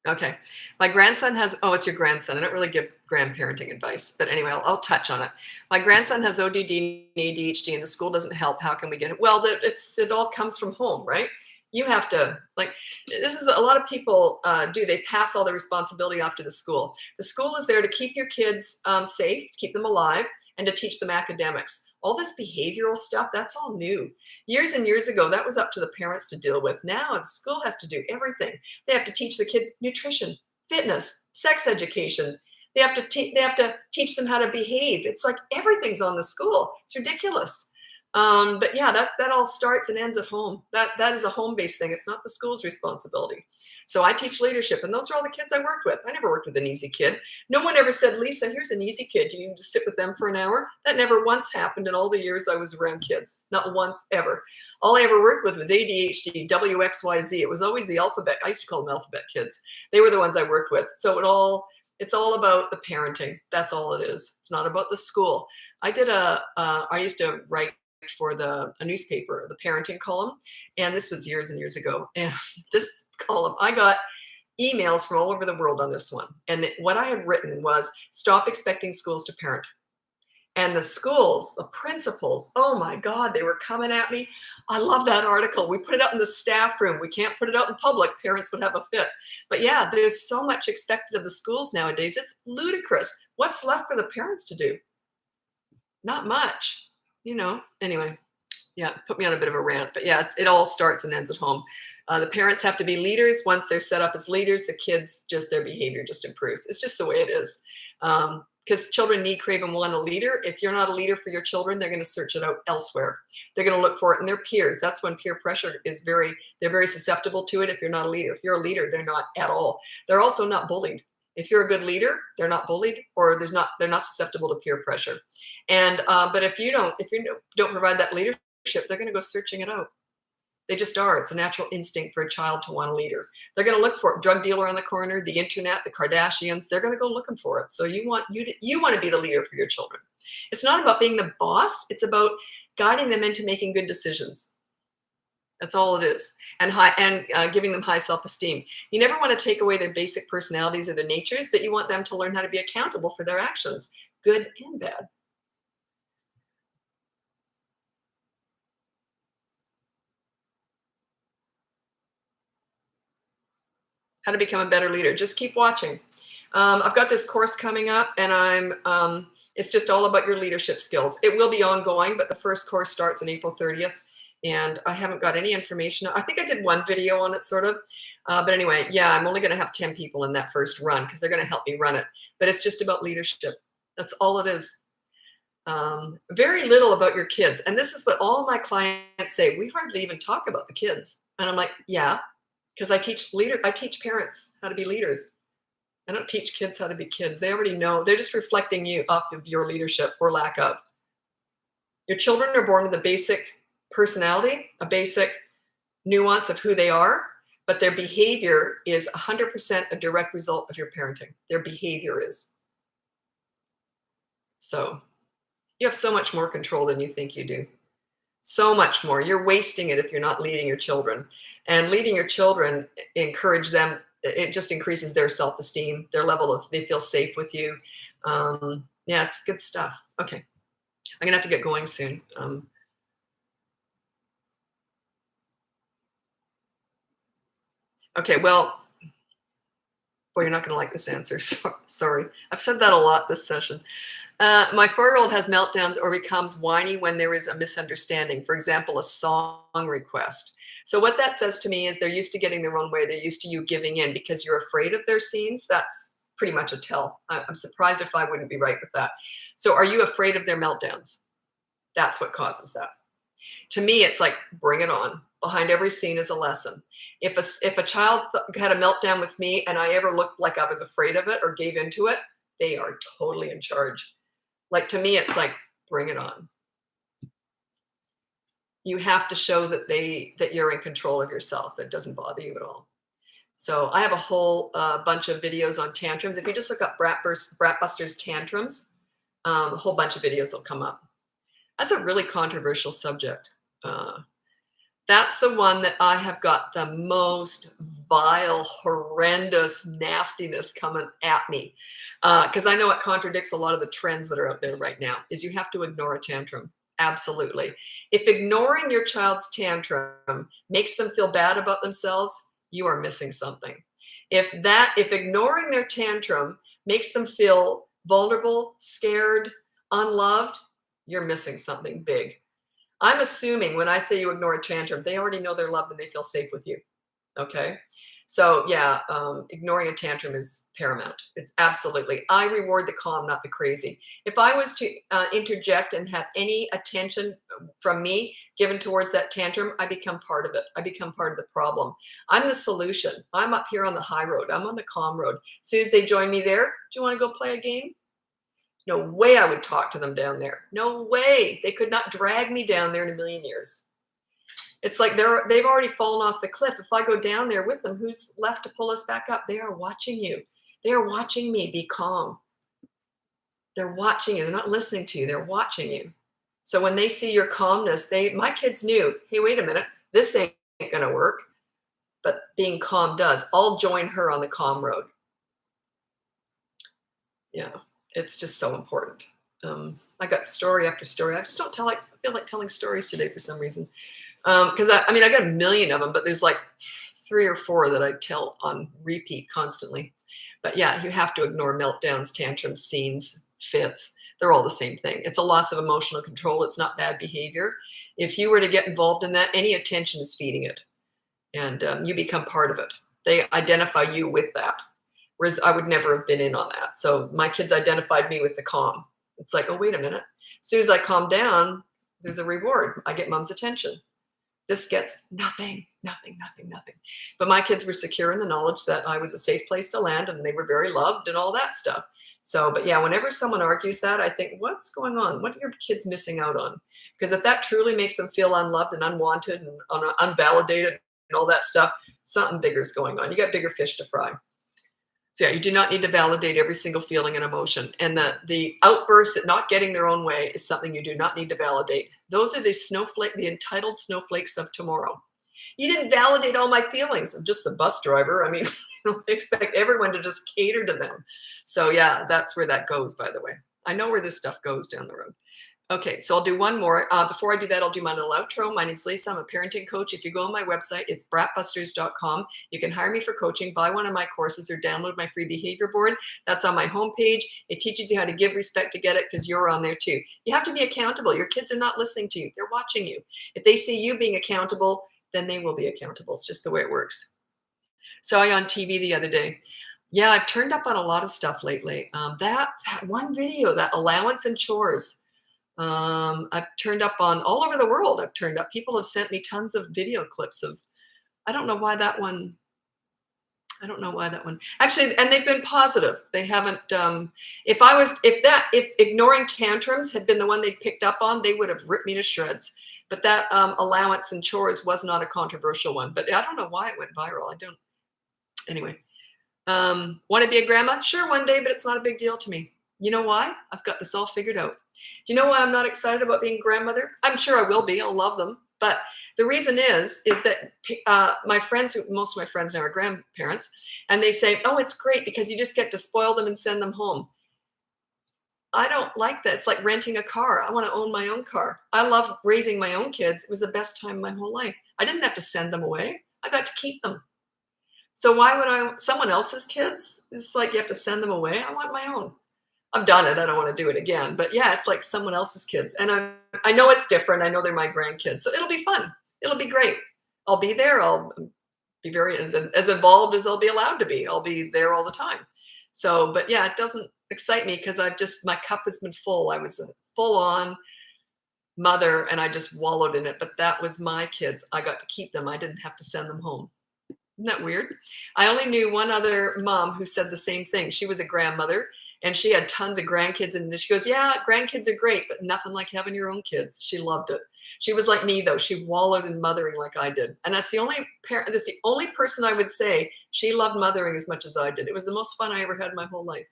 Okay. My grandson has, oh, it's your grandson. I don't really give grandparenting advice, but anyway, I'll touch on it. My grandson has ODD and ADHD and the school doesn't help. How can we get it? Well, it all comes from home, right? You have to, like, this is a lot of people do. They pass all the responsibility off to the school. The school is there to keep your kids safe, keep them alive, and to teach them academics. All this behavioral stuff, that's all new. Years and years ago, that was up to the parents to deal with. Now the school has to do everything. They have to teach the kids nutrition, fitness, sex education. They have to teach them how to behave. It's like everything's on the school. It's ridiculous. But yeah, that all starts and ends at home. That is a home-based thing. It's not the school's responsibility. So I teach leadership, and those are all the kids I worked with. I never worked with an easy kid. No one ever said, Lisa, here's an easy kid. You need to sit with them for an hour. That never once happened in all the years I was around kids. Not once ever. All I ever worked with was ADHD, WXYZ. It was always the alphabet. I used to call them alphabet kids. They were the ones I worked with. So it's all about the parenting. That's all it is. It's not about the school. I used to write for a newspaper, the parenting column. And this was years and years ago. And this column, I got emails from all over the world on this one. And what I had written was, stop expecting schools to parent. And the schools, the principals, oh my God, they were coming at me. I love that article. We put it up in the staff room. We can't put it out in public. Parents would have a fit. But yeah, there's so much expected of the schools nowadays. It's ludicrous. What's left for the parents to do? Not much. Anyway, yeah, put me on a bit of a rant, but yeah, it all starts and ends at home. The parents have to be leaders. Once they're set up as leaders, the kids, their behavior just improves. It's just the way it is. Because children need, crave, and want a leader. If you're not a leader for your children, they're going to search it out elsewhere. They're going to look for it in their peers. That's when peer pressure they're very susceptible to it if you're not a leader. If you're a leader, they're not at all. They're also not bullied. If you're a good leader, they're not bullied, or they're not susceptible to peer pressure. And but if you don't provide that leadership, they're going to go searching it out. They just are. It's a natural instinct for a child to want a leader. They're going to look for it. Drug dealer on the corner, the internet, the Kardashians. They're going to go looking for it. So you want to be the leader for your children. It's not about being the boss. It's about guiding them into making good decisions. That's all it is. And giving them high self-esteem. You never want to take away their basic personalities or their natures, but you want them to learn how to be accountable for their actions, good and bad. How to become a better leader. Just keep watching. I've got this course coming up, and it's just all about your leadership skills. It will be ongoing, but the first course starts on April 30th. And I haven't got any information. I think I did one video on it, sort of. But anyway, yeah, I'm only going to have 10 people in that first run because they're going to help me run it. But it's just about leadership. That's all it is. Very little about your kids. And this is what all my clients say. We hardly even talk about the kids. And I'm like, yeah, because I teach parents how to be leaders. I don't teach kids how to be kids. They already know. They're just reflecting you off of your leadership or lack of. Your children are born with a basic personality, a basic nuance of who they are, but their behavior is 100% a direct result of your parenting. Their behavior is. So you have so much more control than you think you do. So much more. You're wasting it if you're not leading your children. And leading your children, encourage them it just increases their self-esteem, their level of, they feel safe with you. Yeah, it's good stuff. Okay. I'm gonna have to get going soon. Okay, well, boy, you're not gonna like this answer. Sorry. I've said that a lot this session. My 4-year-old has meltdowns or becomes whiny when there is a misunderstanding. For example, a song request. So what that says to me is they're used to getting their own way. They're used to you giving in because you're afraid of their scenes. That's pretty much a tell. I'm surprised if I wouldn't be right with that. So are you afraid of their meltdowns? That's what causes that. To me, it's like, bring it on. Behind every scene is a lesson. If a child had a meltdown with me and I ever looked like I was afraid of it or gave into it, they are totally in charge. Like, to me, it's like, bring it on. You have to show that you're in control of yourself. That doesn't bother you at all. So I have a whole bunch of videos on tantrums. If you just look up Bratbusters Tantrums, a whole bunch of videos will come up. That's a really controversial subject. That's the one that I have got the most vile, horrendous nastiness coming at me. Because I know it contradicts a lot of the trends that are out there right now, is you have to ignore a tantrum. Absolutely. If ignoring your child's tantrum makes them feel bad about themselves, you are missing something. If ignoring their tantrum makes them feel vulnerable, scared, unloved, you're missing something big. I'm assuming when I say you ignore a tantrum, they already know they're loved and they feel safe with you. Okay. So yeah, ignoring a tantrum is paramount. It's absolutely. I reward the calm, not the crazy. If I was to interject and have any attention from me given towards that tantrum, I become part of it. I become part of the problem. I'm the solution. I'm up here on the high road. I'm on the calm road. As soon as they join me there, do you want to go play a game? No way I would talk to them down there. No way. They could not drag me down there in a million years. It's like they've already fallen off the cliff. If I go down there with them, who's left to pull us back up? They are watching you. They are watching me be calm. They're watching you. They're not listening to you. They're watching you. So when they see your calmness, my kids knew, hey, wait a minute, this ain't going to work. But being calm does. I'll join her on the calm road. Yeah, it's just so important. I got story after story. I just don't feel like telling stories today for some reason. Because I got a million of them, but there's like 3 or 4 that I tell on repeat constantly. But yeah, you have to ignore meltdowns, tantrums, scenes, fits. They're all the same thing. It's a loss of emotional control. It's not bad behavior. If you were to get involved in that, any attention is feeding it. And you become part of it. They identify you with that. Whereas I would never have been in on that. So my kids identified me with the calm. It's like, oh, wait a minute. As soon as I calm down, there's a reward. I get mom's attention. This gets nothing. But my kids were secure in the knowledge that I was a safe place to land and they were very loved and all that stuff. So, but yeah, whenever someone argues that, I think, what's going on? What are your kids missing out on? Because if that truly makes them feel unloved and unwanted and unvalidated and all that stuff, something bigger is going on. You got bigger fish to fry. So yeah, you do not need to validate every single feeling and emotion. And the outbursts at not getting their own way is something you do not need to validate. Those are the entitled snowflakes of tomorrow. You didn't validate all my feelings. I'm just the bus driver. I mean, I don't expect everyone to just cater to them. So yeah, that's where that goes, by the way. I know where this stuff goes down the road. Okay, so I'll do one more. Before I do that, I'll do my little outro. My name's Lisa. I'm a parenting coach. If you go on my website, it's bratbusters.com. You can hire me for coaching, buy one of my courses, or download my free behavior board. That's on my homepage. It teaches you how to give respect to get it because you're on there too. You have to be accountable. Your kids are not listening to you. They're watching you. If they see you being accountable, then they will be accountable. It's just the way it works. So I on TV the other day. Yeah, I've turned up on a lot of stuff lately. That one video, that allowance and chores. I've turned up on all over the world. I've turned up. People have sent me tons of video clips of, I don't know why that one actually, and they've been positive. They haven't, if ignoring tantrums had been the one they picked up on, they would have ripped me to shreds. But that allowance and chores was not a controversial one, but I don't know why it went viral. Anyway, want to be a grandma? Sure, one day, but it's not a big deal to me. You know why? I've got this all figured out. Do you know why I'm not excited about being a grandmother? I'm sure I will be. I'll love them. But the reason is that my friends, most of my friends now are grandparents, and they say, "Oh, it's great because you just get to spoil them and send them home." I don't like that. It's like renting a car. I want to own my own car. I love raising my own kids. It was the best time of my whole life. I didn't have to send them away. I got to keep them. So why would I, someone else's kids? It's like you have to send them away. I want my own. I've done it. I don't want to do it again. But yeah, it's like someone else's kids. And I know it's different. I know they're my grandkids. So it'll be fun. It'll be great. I'll be there. I'll be very as involved as I'll be allowed to be. I'll be there all the time. So, but yeah, it doesn't excite me because my cup has been full. I was a full on mother and I just wallowed in it. But that was my kids. I got to keep them. I didn't have to send them home. Isn't that weird? I only knew one other mom who said the same thing. She was a grandmother and she had tons of grandkids. And she goes, yeah, grandkids are great, but nothing like having your own kids. She loved it. She was like me, though. She wallowed in mothering like I did. And that's the only parent, that's the only person I would say she loved mothering as much as I did. It was the most fun I ever had in my whole life.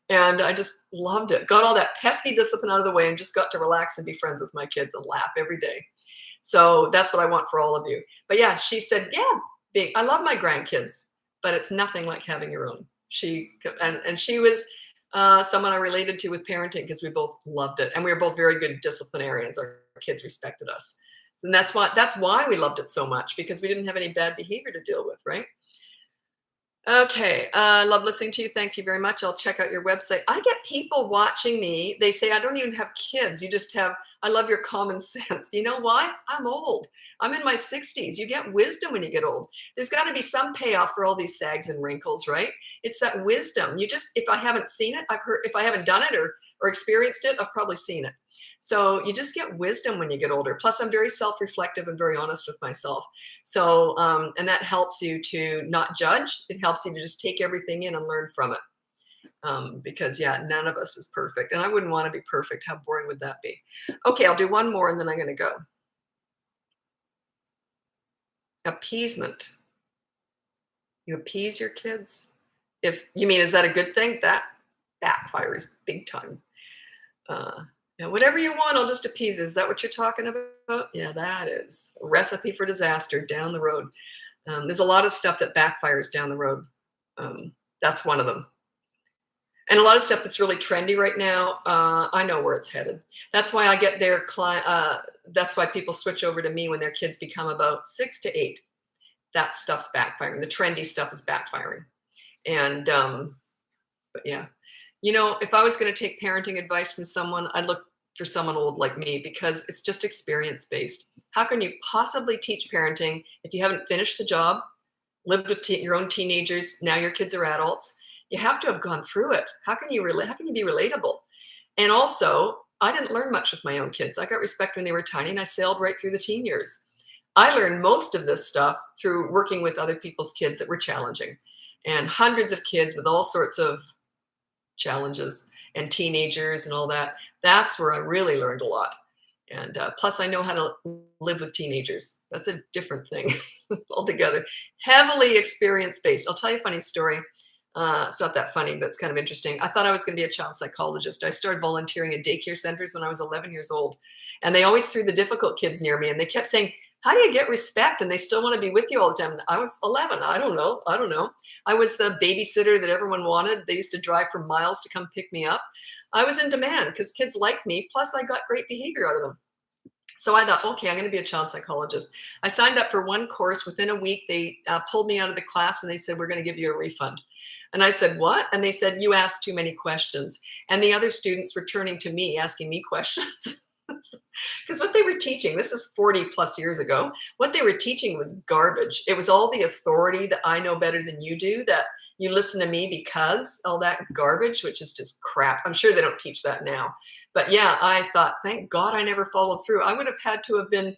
And I just loved it. Got all that pesky discipline out of the way and just got to relax and be friends with my kids and laugh every day. So that's what I want for all of you. But yeah, she said, yeah, I love my grandkids, but it's nothing like having your own. She was someone I related to with parenting because we both loved it. And we were both very good disciplinarians. Our kids respected us. And that's why we loved it so much, because we didn't have any bad behavior to deal with, right? Okay, I love listening to you. Thank you very much. I'll check out your website. I get people watching me. They say, I don't even have kids. You just have, I love your common sense. You know why? I'm old. I'm in my 60s. You get wisdom when you get old. There's got to be some payoff for all these sags and wrinkles, right? It's that wisdom. You just, if I haven't seen it, I've heard, if I haven't done it or experienced it, I've probably seen it. So you just get wisdom when you get older. Plus, I'm very self-reflective and very honest with myself. So, and that helps you to not judge. It helps you to just take everything in and learn from it. Because yeah, none of us is perfect. And I wouldn't want to be perfect. How boring would that be? Okay, I'll do one more and then I'm going to go. Appeasement. You appease your kids? If you mean, is that a good thing? That backfires big time. Yeah, whatever you want, I'll just appease. Is that what you're talking about? Yeah, that is a recipe for disaster down the road. There's a lot of stuff that backfires down the road. That's one of them. And a lot of stuff that's really trendy right now, I know where it's headed. That's why I get their client. That's why people switch over to me when their kids become about 6 to 8. That stuff's backfiring. The trendy stuff is backfiring. And, but yeah. You know, if I was going to take parenting advice from someone, I'd look for someone old like me because it's just experience-based. How can you possibly teach parenting if you haven't finished the job, lived with your own teenagers, now your kids are adults? You have to have gone through it. How can you be relatable? And also, I didn't learn much with my own kids. I got respect when they were tiny and I sailed right through the teen years. I learned most of this stuff through working with other people's kids that were challenging, and hundreds of kids with all sorts of challenges and teenagers and all that. That's where I really learned a lot. And plus I know how to live with teenagers. That's a different thing altogether. Heavily experience-based. I'll tell you a funny story. It's not that funny, but it's kind of interesting. I thought I was going to be a child psychologist. I started volunteering at daycare centers when I was 11 years old. And they always threw the difficult kids near me. And they kept saying, how do you get respect? And they still want to be with you all the time. And I was 11. I don't know. I was the babysitter that everyone wanted. They used to drive for miles to come pick me up. I was in demand because kids liked me. Plus, I got great behavior out of them. So I thought, okay, I'm going to be a child psychologist. I signed up for one course. Within a week, they pulled me out of the class and they said, we're going to give you a refund. And I said, what? And they said, you asked too many questions. And the other students were turning to me, asking me questions. Because what they were teaching, this is 40 plus years ago, what they were teaching was garbage. It was all the authority that I know better than you do, that you listen to me because all that garbage, which is just crap. I'm sure they don't teach that now. But yeah, I thought, thank God I never followed through. I would have had to have been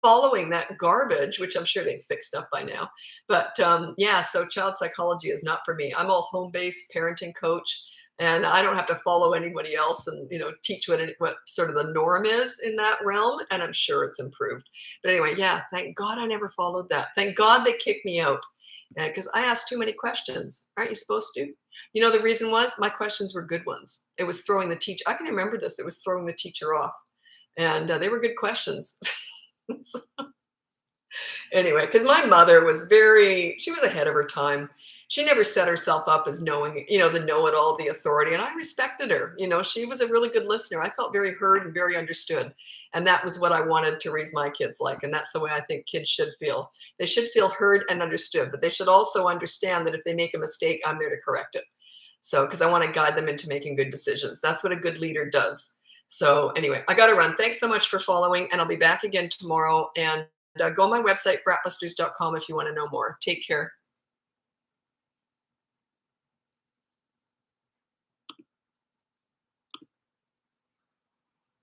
following that garbage, which I'm sure they've fixed up by now. But yeah, so child psychology is not for me. I'm all home-based parenting coach. And I don't have to follow anybody else and, you know, teach what sort of the norm is in that realm. And I'm sure it's improved. But anyway, yeah, thank God I never followed that. Thank God they kicked me out because I asked too many questions. Aren't you supposed to? You know, the reason was my questions were good ones. It was throwing the teacher. I can remember this. It was throwing the teacher off. And they were good questions. Anyway, because my mother was she was ahead of her time. She never set herself up as knowing, the know-it-all, the authority, and I respected her. She was a really good listener. I felt very heard and very understood. And that was what I wanted to raise my kids like. And that's the way I think kids should feel. They should feel heard and understood, but they should also understand that if they make a mistake, I'm there to correct it. So, because I want to guide them into making good decisions. That's what a good leader does. So anyway, I got to run. Thanks so much for following, and I'll be back again tomorrow. And go on my website, bratbusters.com, if you want to know more. Take care.